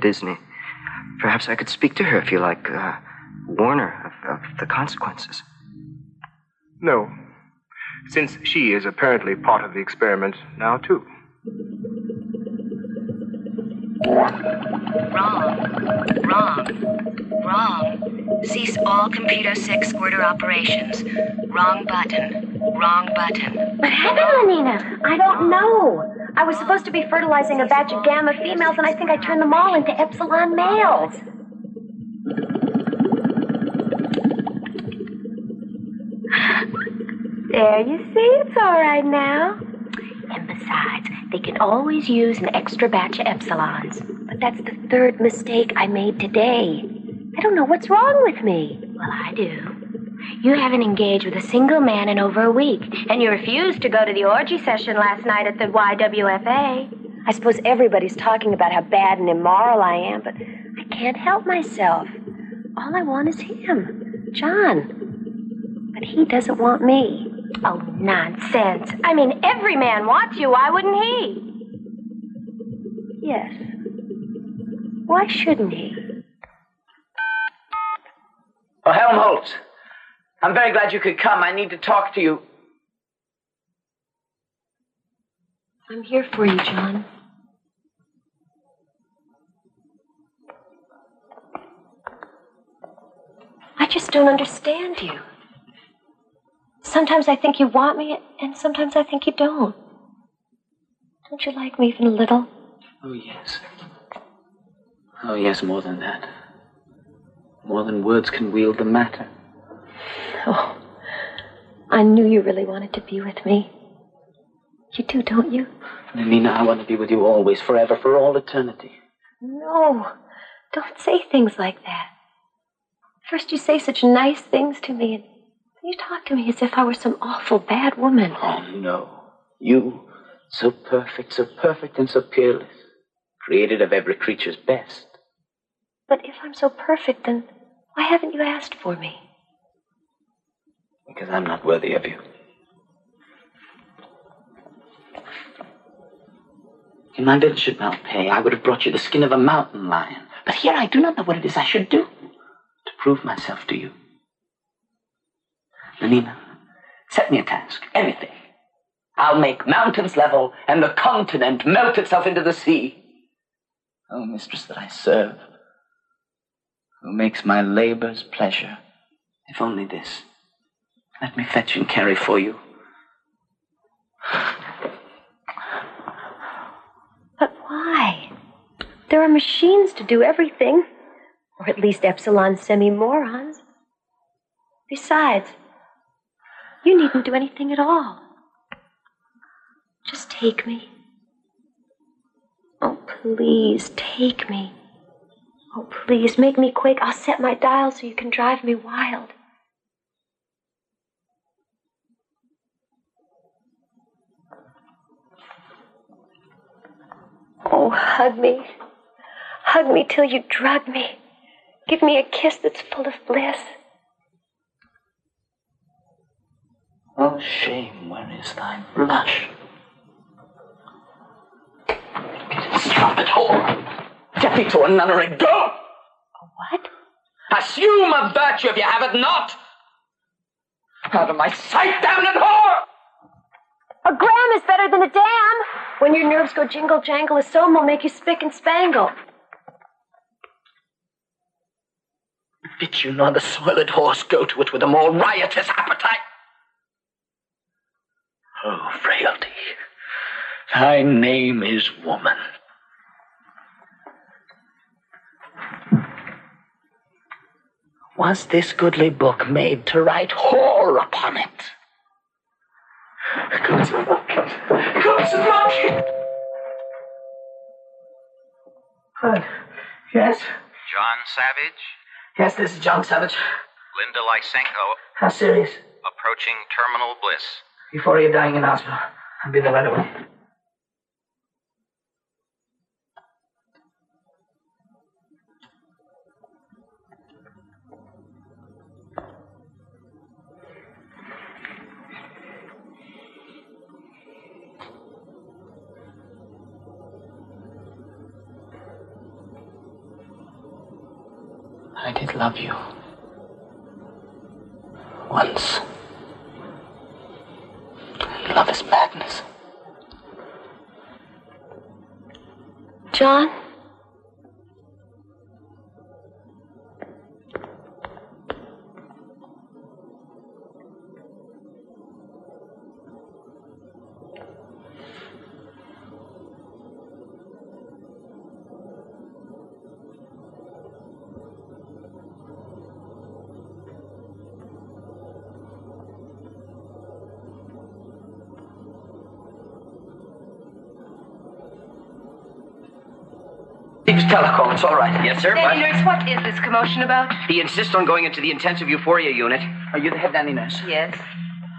Disney. Perhaps I could speak to her if you like, warn her of the consequences. No, since she is apparently part of the experiment now, too. Wrong. Cease all computer sex squirter operations. Wrong button. What happened, Lenina? I don't know. I was supposed to be fertilizing a batch of gamma females, and I think I turned them all into epsilon males. There, you see, it's all right now. And besides, they can always use an extra batch of epsilons. But that's the third mistake I made today. I don't know what's wrong with me. Well, I do. You haven't engaged with a single man in over a week, and you refused to go to the orgy session last night at the YWFA. I suppose everybody's talking about how bad and immoral I am, but I can't help myself. All I want is him, John. But he doesn't want me. Oh, nonsense. I mean, every man wants you. Why wouldn't he? Yes. Why shouldn't he? Oh, Helmholtz. I'm very glad you could come. I need to talk to you. I'm here for you, John. I just don't understand you. Sometimes I think you want me, and sometimes I think you don't. Don't you like me even a little? Oh, yes. Oh, yes, more than that. More than words can wield the matter. Oh, I knew you really wanted to be with me. You do, don't you? Nina, I want to be with you always, forever, for all eternity. No, don't say things like that. First you say such nice things to me, and then you talk to me as if I were some awful bad woman. Oh, no. You, so perfect and so peerless, created of every creature's best. But if I'm so perfect, then why haven't you asked for me? Because I'm not worthy of you. In my village at Malpay, I would have brought you the skin of a mountain lion. But here I do not know what it is I should do to prove myself to you. Nina, set me a task, anything. I'll make mountains level and the continent melt itself into the sea. Oh, mistress that I serve, who makes my labors pleasure, if only this. Let me fetch and carry for you. But why? There are machines to do everything. Or at least epsilon semi-morons. Besides, you needn't do anything at all. Just take me. Oh, please, take me. Oh, please, make me quake. I'll set my dial so you can drive me wild. Oh, hug me. Hug me till you drug me. Give me a kiss that's full of bliss. Oh, shame, where is thy blush? Strumpet whore! Get me to a nunnery, go! What? Assume a virtue if you have it not! Out of my sight, damned whore! A gram is better than a dam. When your nerves go jingle jangle, a song will make you spick and spangle. Fit you nor the soiled horse go to it with a more riotous appetite. Oh, frailty, thy name is woman. Was this goodly book made to write whore upon it? God's monkey! What? Yes? John Savage? Yes, this is John Savage. Linda Lysenko, How serious? approaching terminal bliss. Before you're dying in hospital. I'll be there right away. I did love you. Once. Love is madness. John? Steve's telecall. It's all right. Yes, sir. Nanny nurse, what is this commotion about? He insists on going into the intensive euphoria unit. Are you the head nanny nurse? Yes.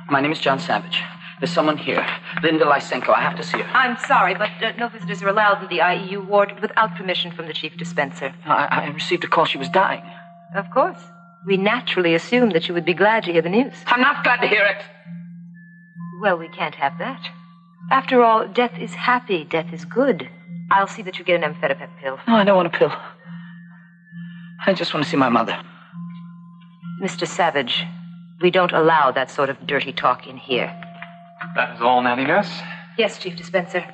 My name is John Savage. There's someone here. Linda Lysenko. I have to see her. I'm sorry, but no visitors are allowed in the IEU ward without permission from the chief dispenser. I received a call she was dying. Of course. We naturally assumed that you would be glad to hear the news. I'm not glad to hear it. Well, we can't have that. After all, death is happy. Death is good. I'll see that you get an amphetamine pill. No, I don't want a pill. I just want to see my mother. Mr. Savage, we don't allow that sort of dirty talk in here. That is all, Nanny Nurse? Yes, Chief Dispenser.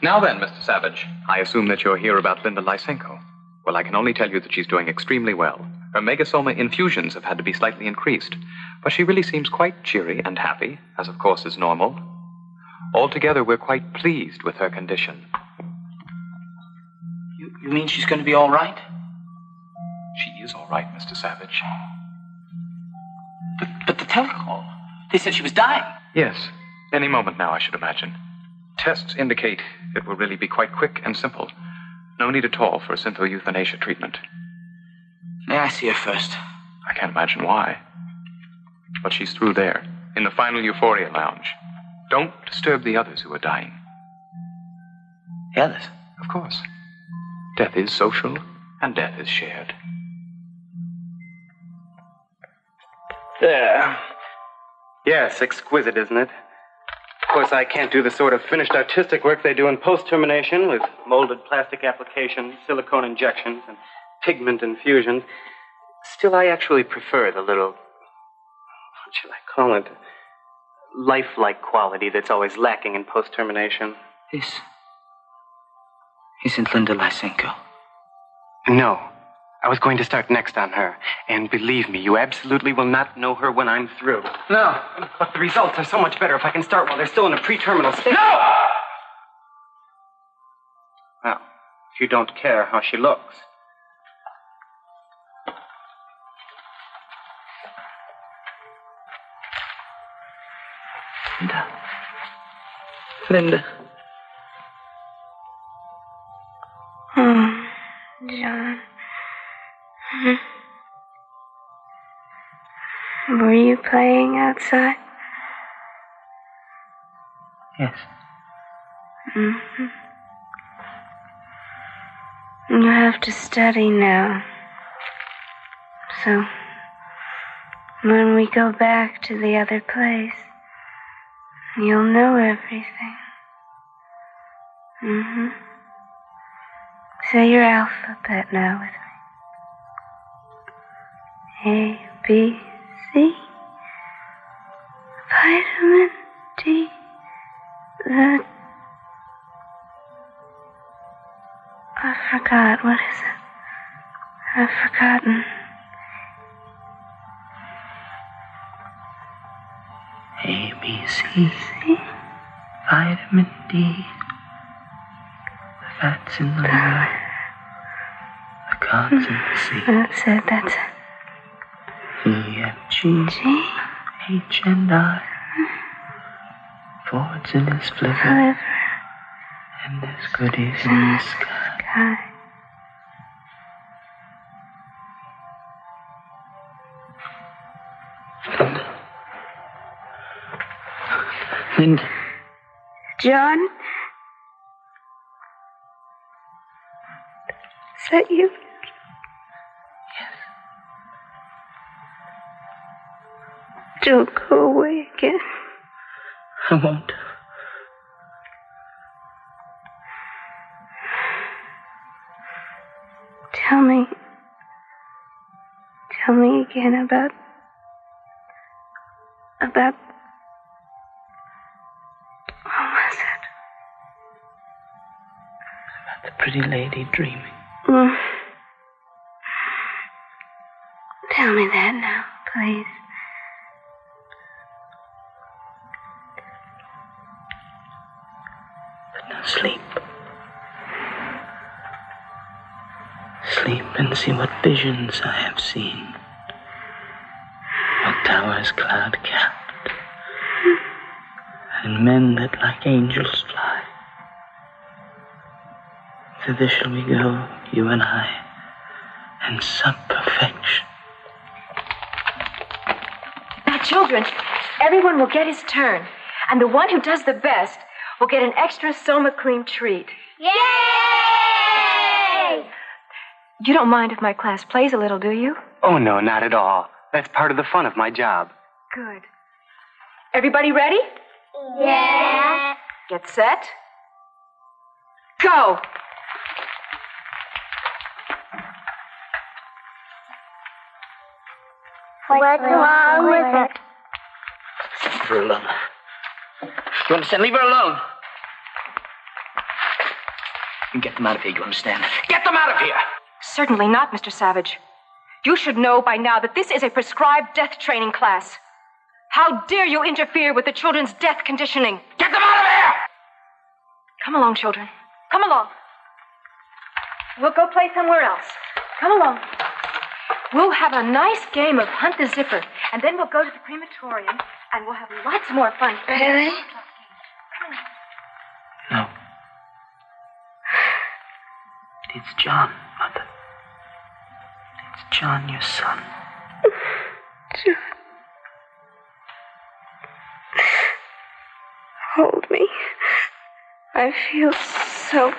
Now then, Mr. Savage, I assume that you're here about Linda Lysenko. Well, I can only tell you that she's doing extremely well. Her megasoma infusions have had to be slightly increased, but she really seems quite cheery and happy, as of course is normal. Altogether, we're quite pleased with her condition. You mean she's going to be all right? She is all right, Mr. Savage. But the telecall, they said she was dying. Yes, any moment now, I should imagine. Tests indicate it will really be quite quick and simple. No need at all for a simple euthanasia treatment. May I see her first? I can't imagine why. But she's through there, in the final euphoria lounge. Don't disturb the others who are dying. The others? Of course. Death is social, and death is shared. There. Yes, exquisite, isn't it? Of course, I can't do the sort of finished artistic work they do in post-termination with molded plastic applications, silicone injections, and pigment infusions. Still, I actually prefer the little, what shall I call it, lifelike quality that's always lacking in post-termination. This isn't Linda Lysenko. No. I was going to start next on her. And believe me, you absolutely will not know her when I'm through. No. But the results are so much better if I can start while they're still in a pre-terminal state. No! Well, if you don't care how she looks. Linda. Oh, John. Were you playing outside? Yes. Mm-hmm. You have to study now. So, when we go back to the other place, you'll know everything. Mm-hmm. Say your alphabet now with me. A, B, C. Vitamin D. I forgot. What is it? I've forgotten. A, B, C. Vitamin D. The fat's in the liver. The cod's in the sea. That's it. G, H, and I. Forwards in his flivver, and there's goodies in the sky. Linda. John? Is that you? Don't go away again. I won't. Tell me again about what was it? About the pretty lady dreaming. Tell me that now, please. Now sleep. Sleep and see what visions I have seen. What towers cloud capped, and men that like angels fly. Thither shall we go, you and I, and sup perfection. Now, children, everyone will get his turn, and the one who does the best will get an extra Soma cream treat. Yay! You don't mind if my class plays a little, do you? Oh, no, not at all. That's part of the fun of my job. Good. Everybody ready? Yeah. Get set. Go! What's wrong with her? Leave her alone. You understand? Leave her alone. And get them out of here, you understand? Get them out of here! Certainly not, Mr. Savage. You should know by now that this is a prescribed death training class. How dare you interfere with the children's death conditioning? Get them out of here! Come along, children. Come along. We'll go play somewhere else. Come along. We'll have a nice game of Hunt the Zipper, and then we'll go to the crematorium, and we'll have lots more fun. Really? No. It's John, Mother. It's John, your son. John. Hold me. I feel so...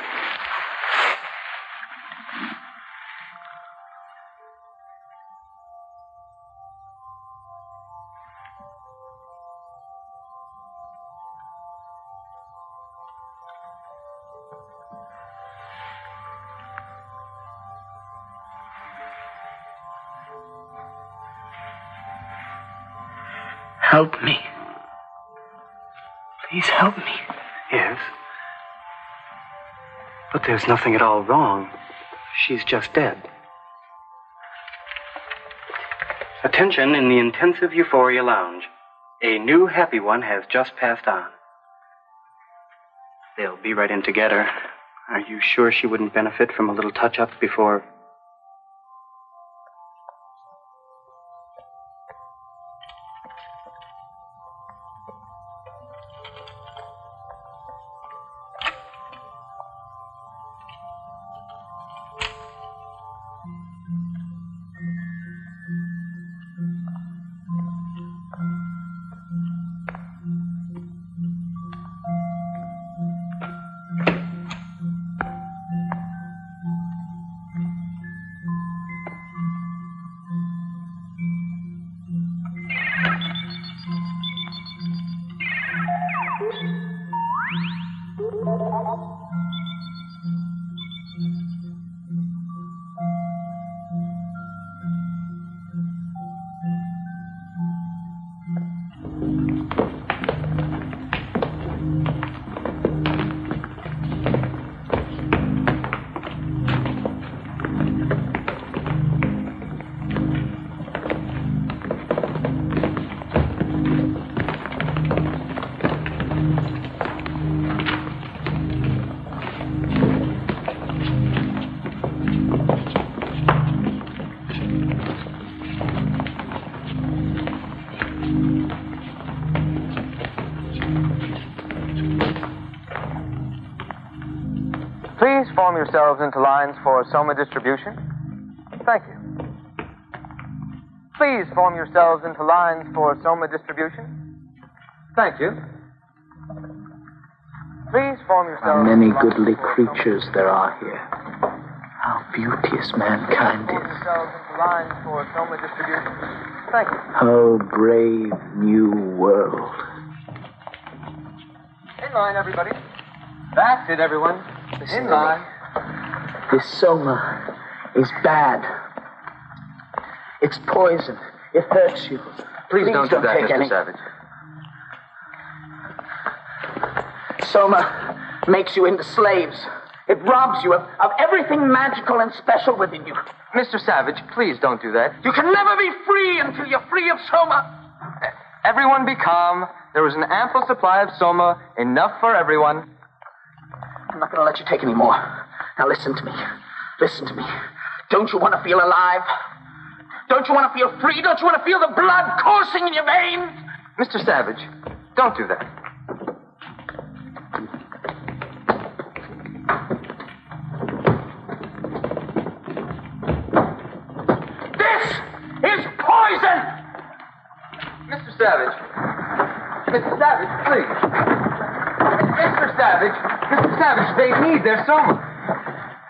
Help me. Please help me. Yes. But there's nothing at all wrong. She's just dead. Attention in the intensive euphoria lounge. A new happy one has just passed on. They'll be right in to get her. Are you sure she wouldn't benefit from a little touch-up before... yourselves into lines for Soma distribution? Thank you. Please form yourselves into lines for Soma distribution. Thank you. Please form yourselves. How many into lines goodly for creatures there are here. How beauteous mankind Form is. yourselves into lines for Soma distribution. Thank you. Oh, brave new world. In line, everybody. That's it, everyone. Listen In to me. line. This Soma is bad. It's poison. It hurts you. Please don't do that, take Mr. any. Savage. Soma makes you into slaves. It robs you of everything magical and special within you. Mr. Savage, please don't do that. You can never be free until you're free of Soma. Everyone be calm. There is an ample supply of Soma, enough for everyone. I'm not going to let you take any more. Now listen to me. Listen to me. Don't you want to feel alive? Don't you want to feel free? Don't you want to feel the blood coursing in your veins? Mr. Savage, don't do that. This is poison! Mr. Savage. Mr. Savage, please. Mr. Savage. Mr. Savage, they need their Soma.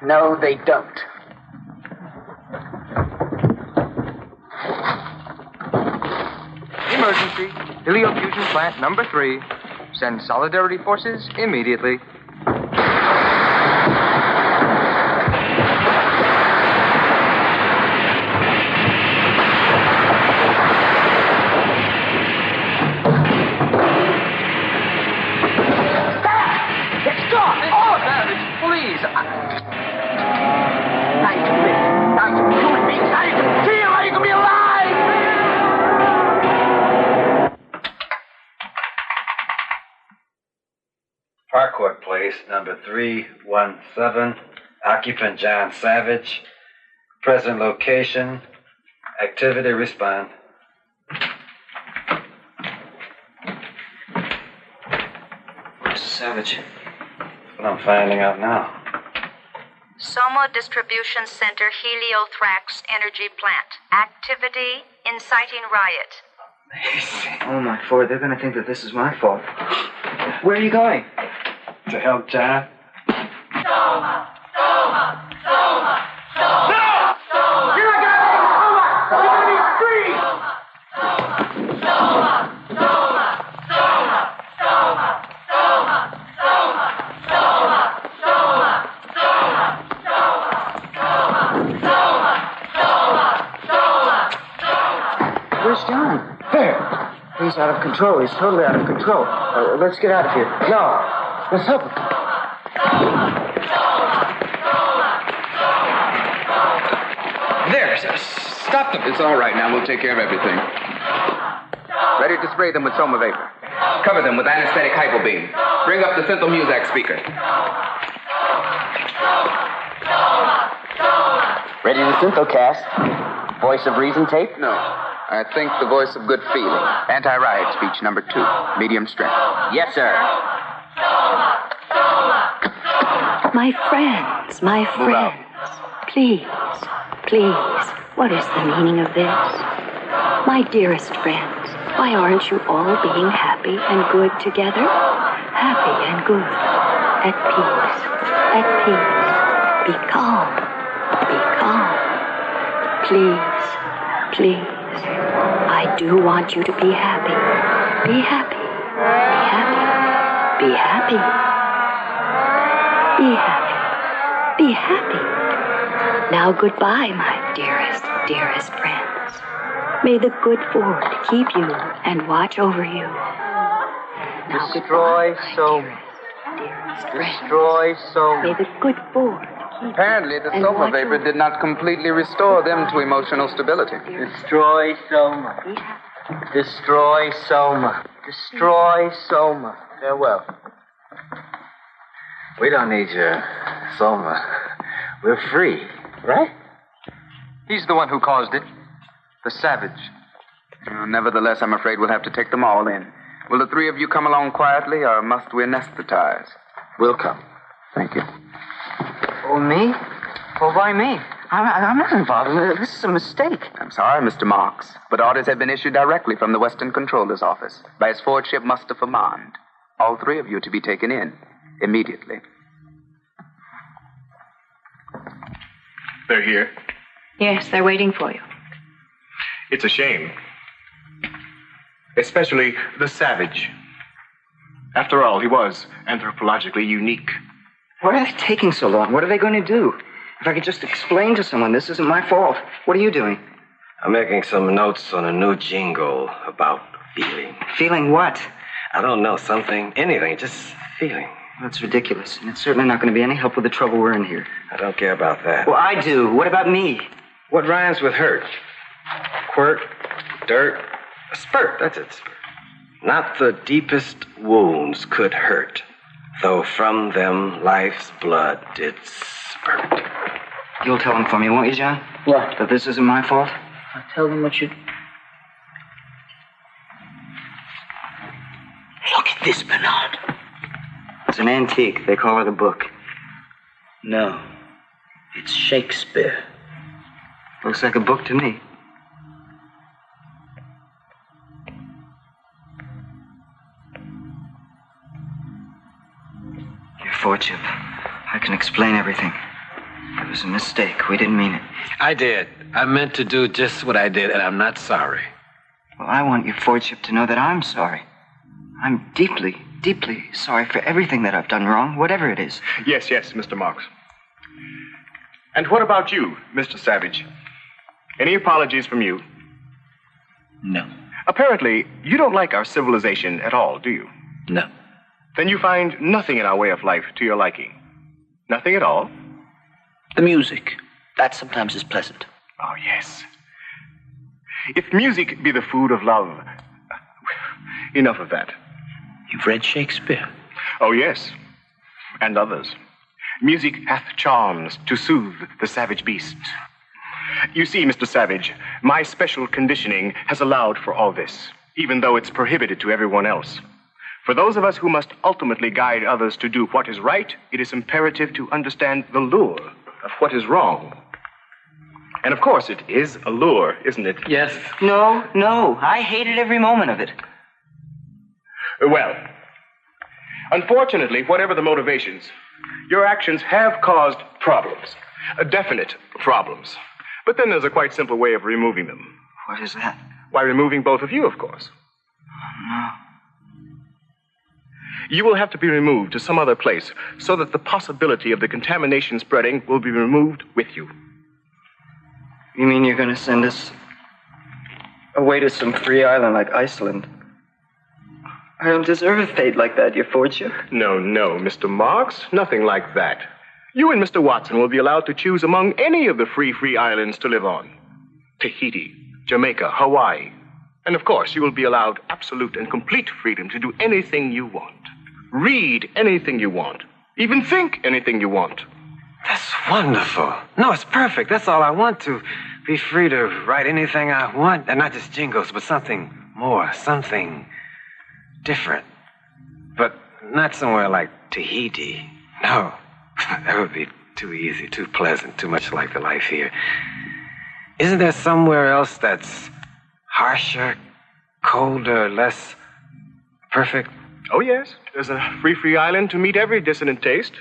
No, they don't. Emergency. Heliofusion plant number 3. Send solidarity forces immediately. It's gone! All of it! Savage, please. Now you can live. Now you can be human beings. Now you can feel. Now you can be alive! Parkwood Place, number 317. Occupant John Savage. Present location. Activity respond. Mr. Savage. What I'm finding out now. Soma Distribution Center Heliothrax Energy Plant. Activity inciting riot. Oh, my Ford, they're going to think that this is my fault. Where are you going? To help John? Soma! Soma! Soma! Soma! No! Soma! You're not going to take Soma! You're going to be free! Soma! Soma! Soma! Soma! Soma! Soma! Soma! Soma! Soma! Soma! Soma! Soma! Soma! Where's John? There. He's out of control. He's totally out of control. Let's get out of here. No. Let's help him. There, stop them. It's all right now. We'll take care of everything. Ready to spray them with Soma vapor. Cover them with anesthetic hypobeam. Bring up the Synthal Muzak speaker. Ready to synthocast. Voice of reason tape? No. I think the voice of good feeling. Anti-riot speech number 2. Medium strength. Yes, sir. My friends, please, please, what is the meaning of this? My dearest friends, why aren't you all being happy and good together? Happy and good, at peace, be calm, please, please. I do want you to be happy, be happy, be happy, be happy, be happy. Now goodbye, my dearest, dearest friends. May the good Ford keep you and watch over you. Now Destroy Soma. Destroy Soma. May the good Ford keep Apparently, the and Soma watch vapor over did not completely restore them to emotional stability. Destroy Soma. Destroy Soma. Destroy Soma. Farewell. We don't need your Soma. We're free, right? He's the one who caused it. The savage. Nevertheless, I'm afraid we'll have to take them all in. Will the 3 of you come along quietly, or must we anesthetize? We'll come. Thank you. Oh, me? Well, why me? I'm not involved. This is a mistake. I'm sorry, Mr. Marks, but orders have been issued directly from the Western Controller's office by his forwardship Mustafa Mond. All three of you to be taken in immediately. They're here. Yes, they're waiting for you. It's a shame. Especially the savage. After all, he was anthropologically unique. Why are they taking so long? What are they going to do? If I could just explain to someone, this isn't my fault. What are you doing? I'm making some notes on a new jingle about feeling. Feeling what? I don't know, something, anything, just feeling. That's ridiculous, and it's certainly not going to be any help with the trouble we're in here. I don't care about that. Well, I do. What about me? What rhymes with hurt? Quirt, dirt, a spurt, that's it. Not the deepest wounds could hurt, though from them life's blood did spurt. You'll tell them for me, won't you, John? What? That this isn't my fault? I'll tell them what you... Look at this, Bernard. It's an antique. They call it a book. No. It's Shakespeare. Looks like a book to me. Your fortune. I can explain everything. It was a mistake. We didn't mean it. I did. I meant to do just what I did, and I'm not sorry. Well, I want your fortune to know that I'm sorry. I'm deeply, deeply sorry for everything that I've done wrong, whatever it is. Yes, Mr. Marks. And what about you, Mr. Savage? Any apologies from you? No. Apparently, you don't like our civilization at all, do you? No. Then you find nothing in our way of life to your liking. Nothing at all? The music. That sometimes is pleasant. Oh, yes. If music be the food of love, enough of that. You've read Shakespeare? Oh, yes. And others. Music hath charms to soothe the savage beast. You see, Mr. Savage, my special conditioning has allowed for all this, even though it's prohibited to everyone else. For those of us who must ultimately guide others to do what is right, it is imperative to understand the lure of what is wrong. And of course, it is a lure, isn't it? Yes. No. I hated every moment of it. Well, unfortunately, whatever the motivations, your actions have caused problems. Definite problems. But then there's a quite simple way of removing them. What is that? Why, removing both of you, of course. No. You will have to be removed to some other place so that the possibility of the contamination spreading will be removed with you. You mean you're going to send us away to some free island like Iceland? I don't deserve a fate like that, your fortune. No, Mr. Marks. Nothing like that. You and Mr. Watson will be allowed to choose among any of the free islands to live on. Tahiti, Jamaica, Hawaii. And of course, you will be allowed absolute and complete freedom to do anything you want. Read anything you want. Even think anything you want. That's wonderful. No, it's perfect. That's all I want, to be free to write anything I want. And not just jingles, but something more, something different. But not somewhere like Tahiti. No, that would be too easy, too pleasant, too much like the life here. Isn't there somewhere else that's harsher, colder, less perfect? Oh, yes. There's a free island to meet every dissonant taste.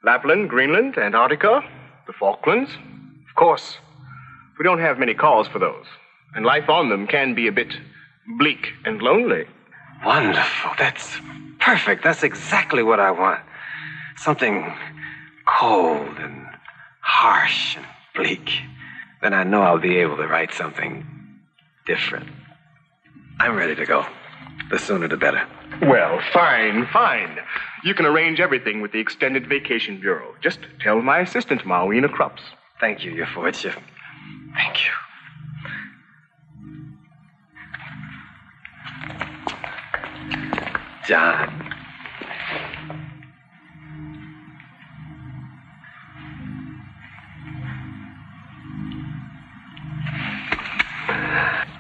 Lapland, Greenland, Antarctica, the Falklands. Of course, we don't have many calls for those. And life on them can be a bit bleak and lonely. Wonderful. That's perfect. That's exactly what I want. Something cold and harsh and bleak. Then I know I'll be able to write something different. I'm ready to go. The sooner the better. Well, fine. You can arrange everything with the Extended Vacation Bureau. Just tell my assistant, Mawina Krupps. Thank you, your fortune. Thank you. John.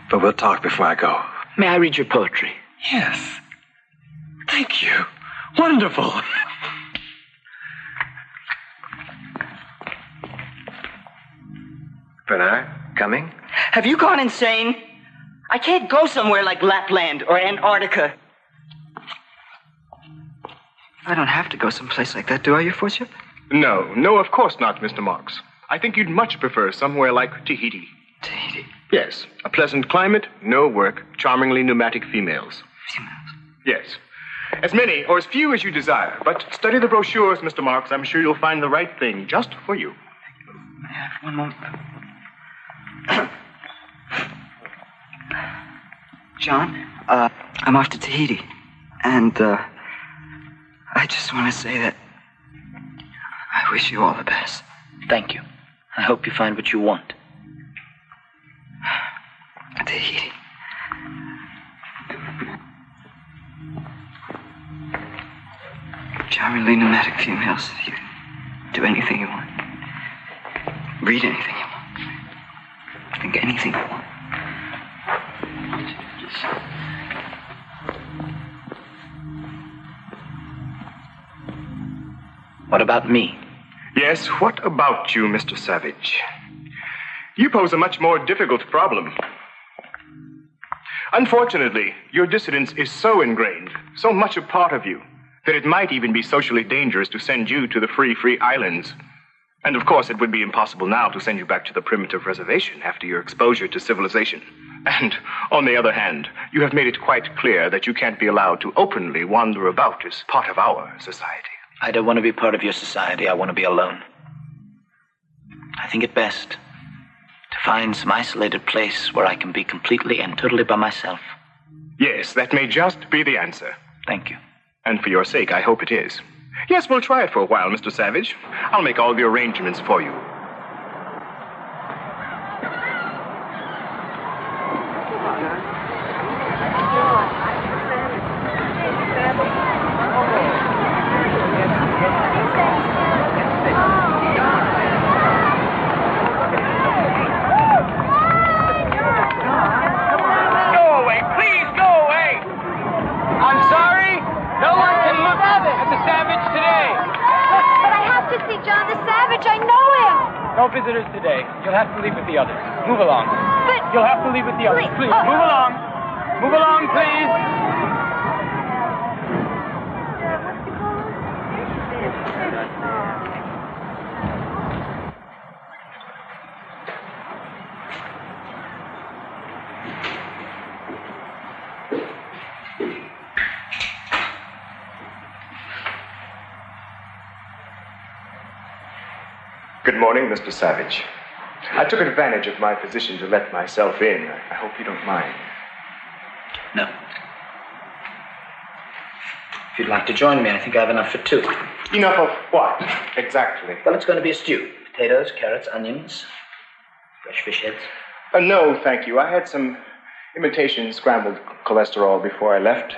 But we'll talk before I go. May I read your poetry? Yes. Thank you. Wonderful. Bernard, coming? Have you gone insane? I can't go somewhere like Lapland or Antarctica. I don't have to go someplace like that, do I, Your Fortune? No, of course not, Mr. Marks. I think you'd much prefer somewhere like Tahiti. Tahiti? Yes. A pleasant climate, no work, charmingly pneumatic females. Females? Yes. As many or as few as you desire. But study the brochures, Mr. Marks. I'm sure you'll find the right thing just for you. May I have one moment? John, I'm off to Tahiti. And, I just want to say that I wish you all the best. Thank you. I hope you find what you want. Tahiti. Charmingly pneumatic females. You do anything you want. Read anything you want. Think anything you want. What about me? Yes, what about you, Mr. Savage? You pose a much more difficult problem. Unfortunately, your dissidence is so ingrained, so much a part of you, that it might even be socially dangerous to send you to the free islands. And of course, it would be impossible now to send you back to the primitive reservation after your exposure to civilization. And on the other hand, you have made it quite clear that you can't be allowed to openly wander about as part of our society. I don't want to be part of your society. I want to be alone. I think it best to find some isolated place where I can be completely and totally by myself. Yes, that may just be the answer. Thank you. And for your sake, I hope it is. Yes, we'll try it for a while, Mr. Savage. I'll make all the arrangements for you. Visitors today. You'll have to leave with the others. Move along. But... You'll have to leave with the others. Please, move along. Move along, please. Good morning, Mr. Savage. I took advantage of my position to let myself in. I hope you don't mind. No. If you'd like to join me, I think I have enough for two. Enough of what, exactly? Well, it's going to be a stew. Potatoes, carrots, onions, fresh fish heads. No, thank you. I had some imitation scrambled cholesterol before I left.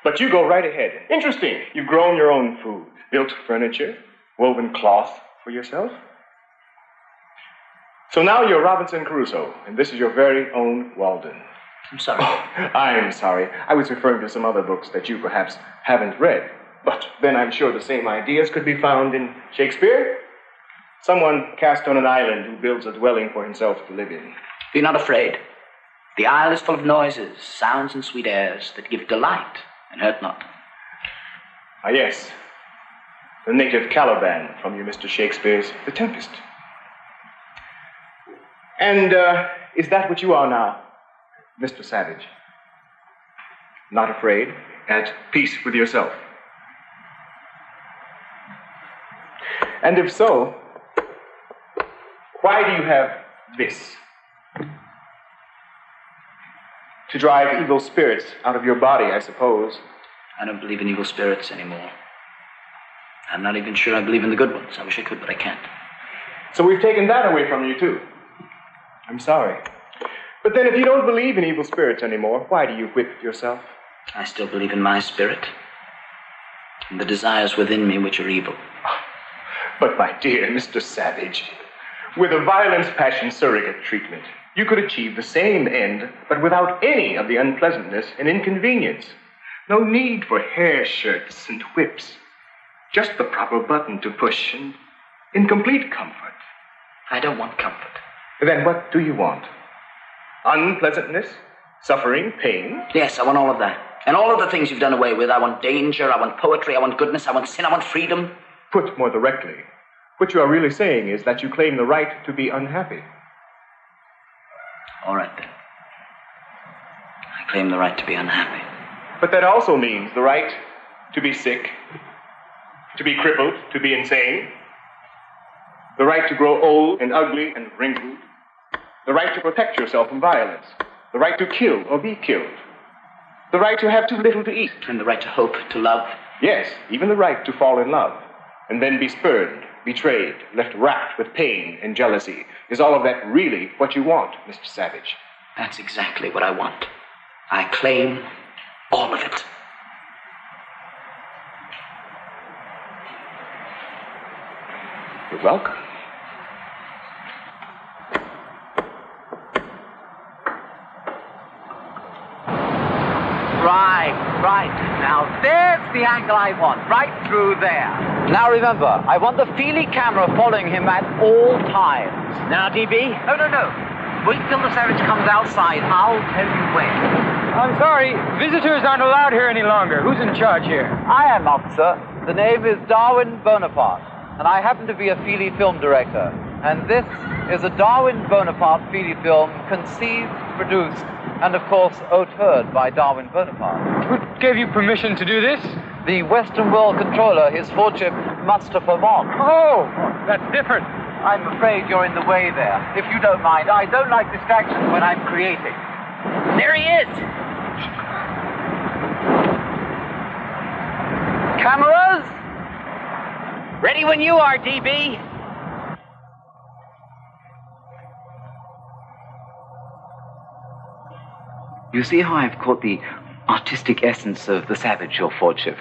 But you go right ahead. Interesting. You've grown your own food, built furniture, woven cloth for yourself. So now you're Robinson Crusoe, and this is your very own Walden. I'm sorry. Oh, I'm sorry. I was referring to some other books that you perhaps haven't read. But then I'm sure the same ideas could be found in Shakespeare. Someone cast on an island who builds a dwelling for himself to live in. Be not afraid. The isle is full of noises, sounds, and sweet airs that give delight and hurt not. Ah, yes. The native Caliban from your Mr. Shakespeare's The Tempest. And is that what you are now, Mr. Savage? Not afraid, at peace with yourself? And if so, why do you have this? To drive evil spirits out of your body, I suppose. I don't believe in evil spirits anymore. I'm not even sure I believe in the good ones. I wish I could, but I can't. So we've taken that away from you, too. I'm sorry. But then if you don't believe in evil spirits anymore, why do you whip yourself? I still believe in my spirit. And the desires within me which are evil. But my dear Mr. Savage, with a violence passion surrogate treatment, you could achieve the same end, but without any of the unpleasantness and inconvenience. No need for hair shirts and whips. Just the proper button to push and in complete comfort. I don't want comfort. Then what do you want? Unpleasantness? Suffering? Pain? Yes, I want all of that. And all of the things you've done away with. I want danger, I want poetry, I want goodness, I want sin, I want freedom. Put more directly, what you are really saying is that you claim the right to be unhappy. All right, then. I claim the right to be unhappy. But that also means the right to be sick, to be crippled, to be insane, the right to grow old and ugly and wrinkled, the right to protect yourself from violence, the right to kill or be killed, the right to have too little to eat. And the right to hope, to love. Yes, even the right to fall in love, and then be spurned, betrayed, left racked with pain and jealousy. Is all of that really what you want, Mr. Savage? That's exactly what I want. I claim all of it. You're welcome. Right. Now, there's the angle I want, right through there. Now, remember, I want the Feely camera following him at all times. Now, DB? No. Wait till the Savage comes outside. I'll tell you when. I'm sorry, visitors aren't allowed here any longer. Who's in charge here? I am, officer. The name is Darwin Bonaparte, and I happen to be a Feely film director. And this is a Darwin Bonaparte Feely film conceived, produced, and of course, auteured by Darwin Bonaparte. Who gave you permission to do this? The Western World Controller, His Lordship Mustafa Mon. Oh, that's different. I'm afraid you're in the way there. If you don't mind, I don't like distractions when I'm creating. There he is! Cameras? Ready when you are, DB. You see how I've caught the artistic essence of the Savage, Your Lordship?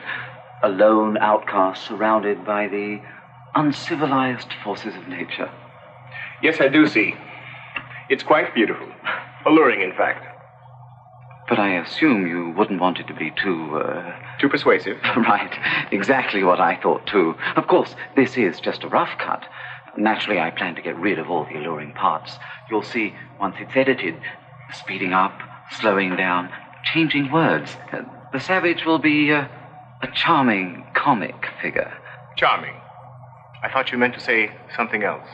A lone outcast surrounded by the uncivilized forces of nature. Yes, I do see. It's quite beautiful. Alluring, in fact. But I assume you wouldn't want it to be too, Too persuasive? Right. Exactly what I thought, too. Of course, this is just a rough cut. Naturally, I plan to get rid of all the alluring parts. You'll see, once it's edited, speeding up, slowing down, changing words. The Savage will be a charming comic figure. Charming? I thought you meant to say something else.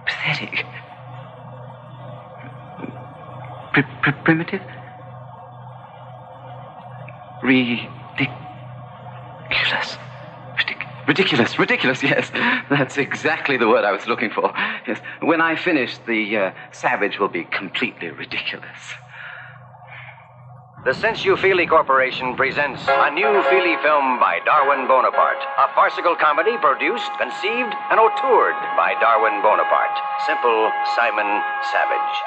Pathetic. Primitive? Ridiculous, yes. That's exactly the word I was looking for. Yes. When I finish, the Savage will be completely ridiculous. The Since You Feely Corporation presents a new Feely film by Darwin Bonaparte. A farcical comedy produced, conceived, and auteured by Darwin Bonaparte. Simple Simon Savage.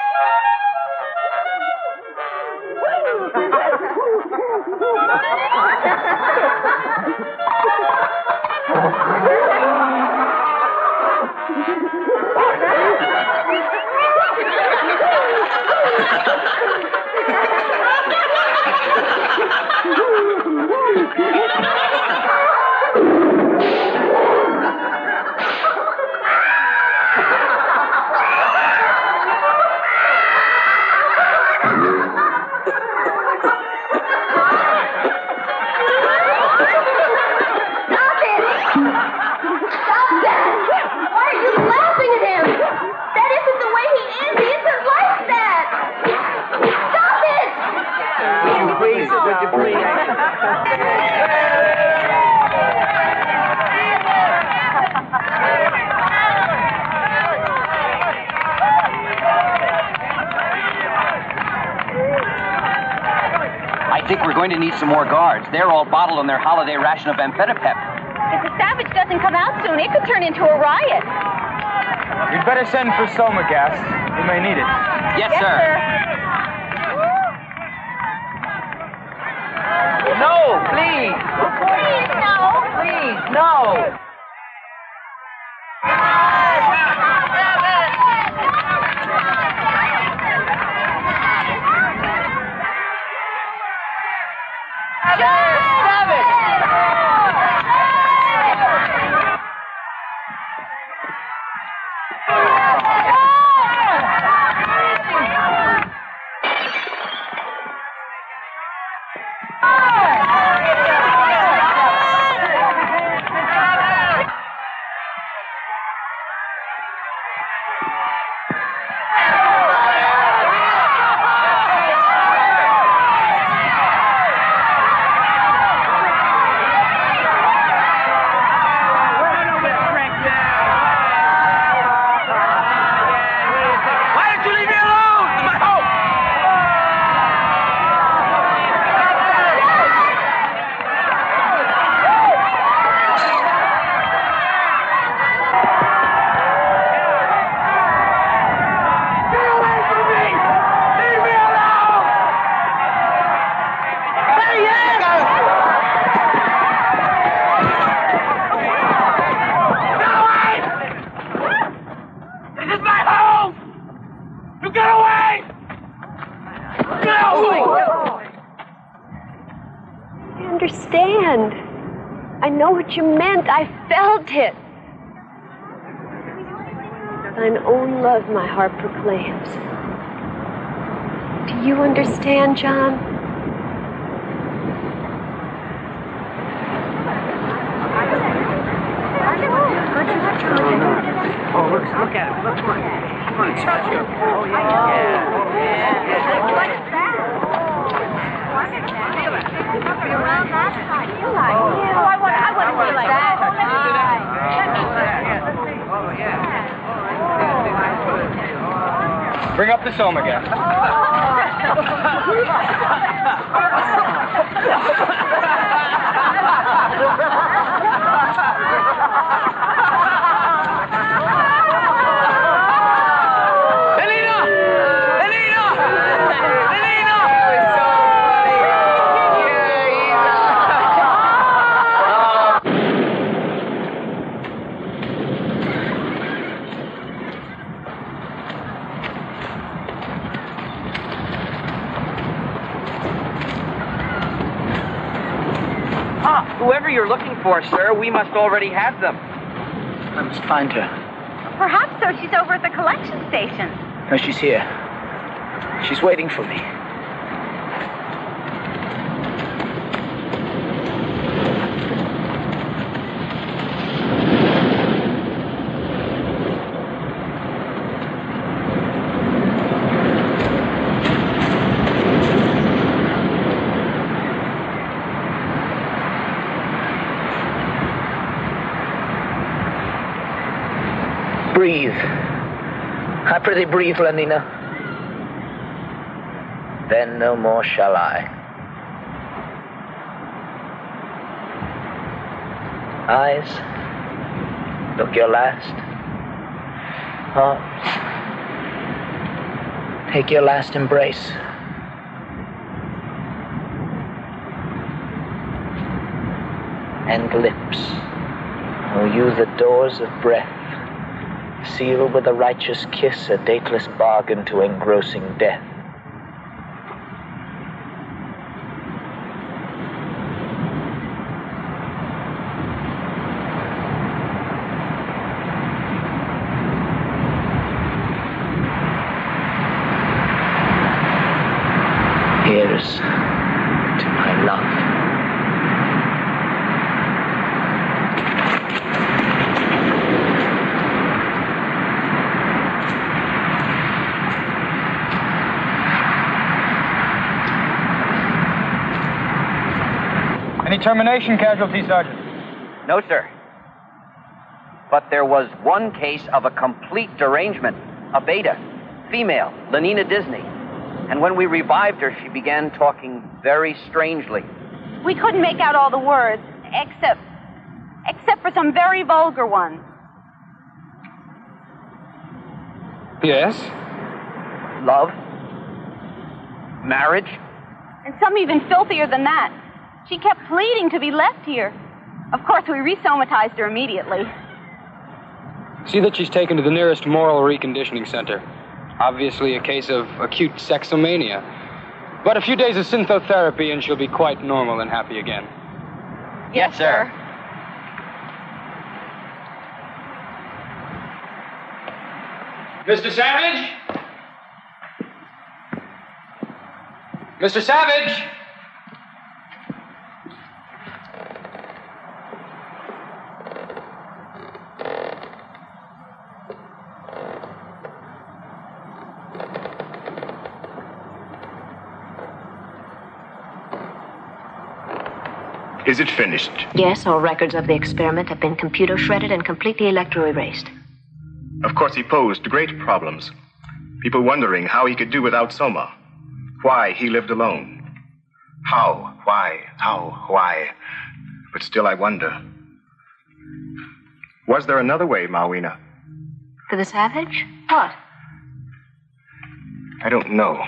I think we're going to need some more guards. They're all bottled on their holiday ration of amphetamine. If the Savage doesn't come out soon, it could turn into a riot. You'd better send for soma gas. We may need it. Yes, sir. No, please. Please, no. Please, no. understand. I know what you meant. I felt it. Thine own love my heart proclaims. Do you understand, John? Oh, look at it. Look, come on. Come on, touch him. Oh, yeah. What is that? Feel it. Around that side. You like it. Oh, I want to feel like that. Oh, yeah. Bring up the soma gas. Whoever you're looking for, sir, we must already have them. I must find her. Perhaps so. She's over at the collection station. No, she's here. She's waiting for me. Breathe. I prithee breathe, Lenina. Then no more shall I. Eyes, look your last. Arms, take your last embrace. And lips, oh, you the doors of breath, seal with a righteous kiss a dateless bargain to engrossing death. Here's to my love. Any termination casualty, Sergeant? No, sir. But there was one case of a complete derangement. A beta, female, Lenina Disney. And when we revived her, she began talking very strangely. We couldn't make out all the words, except for some very vulgar ones. Yes? Love? Marriage? And some even filthier than that. She kept pleading to be left here. Of course, we resomatized her immediately. See that she's taken to the nearest moral reconditioning center. Obviously a case of acute sexomania. But a few days of synthotherapy and she'll be quite normal and happy again. Yes, sir. Mr. Savage? Mr. Savage? Is it finished? Yes, all records of the experiment have been computer shredded and completely electro-erased. Of course, he posed great problems. People wondering how he could do without Soma. Why he lived alone. How, why, But still I wonder. Was there another way, Mawina? For the savage? What? I don't know.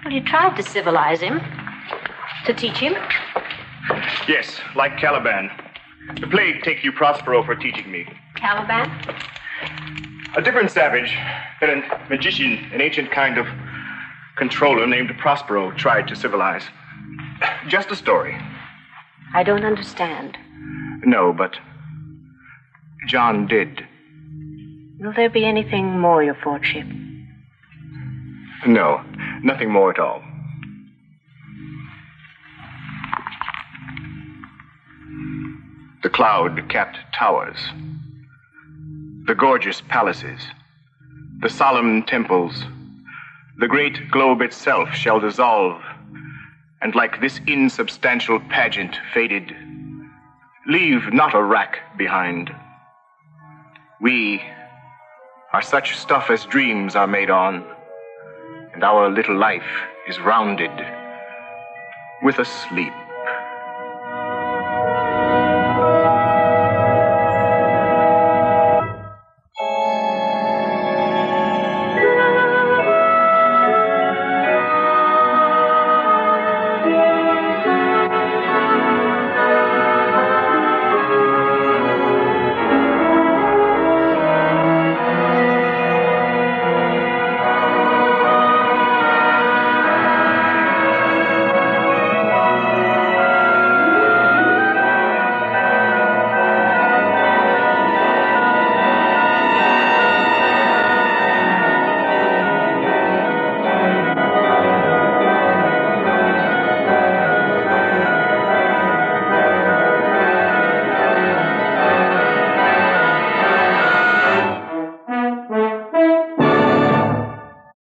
Well, you tried to civilize him. To teach him. Yes, like Caliban. The plague take you Prospero for teaching me. Caliban? A different savage that a magician, an ancient kind of controller named Prospero tried to civilize. Just a story. I don't understand. No, but John did. Will there be anything more, Your Lordship? No, nothing more at all. The cloud-capped towers, the gorgeous palaces, the solemn temples, the great globe itself shall dissolve, and like this insubstantial pageant faded, leave not a rack behind. We are such stuff as dreams are made on, and our little life is rounded with a sleep.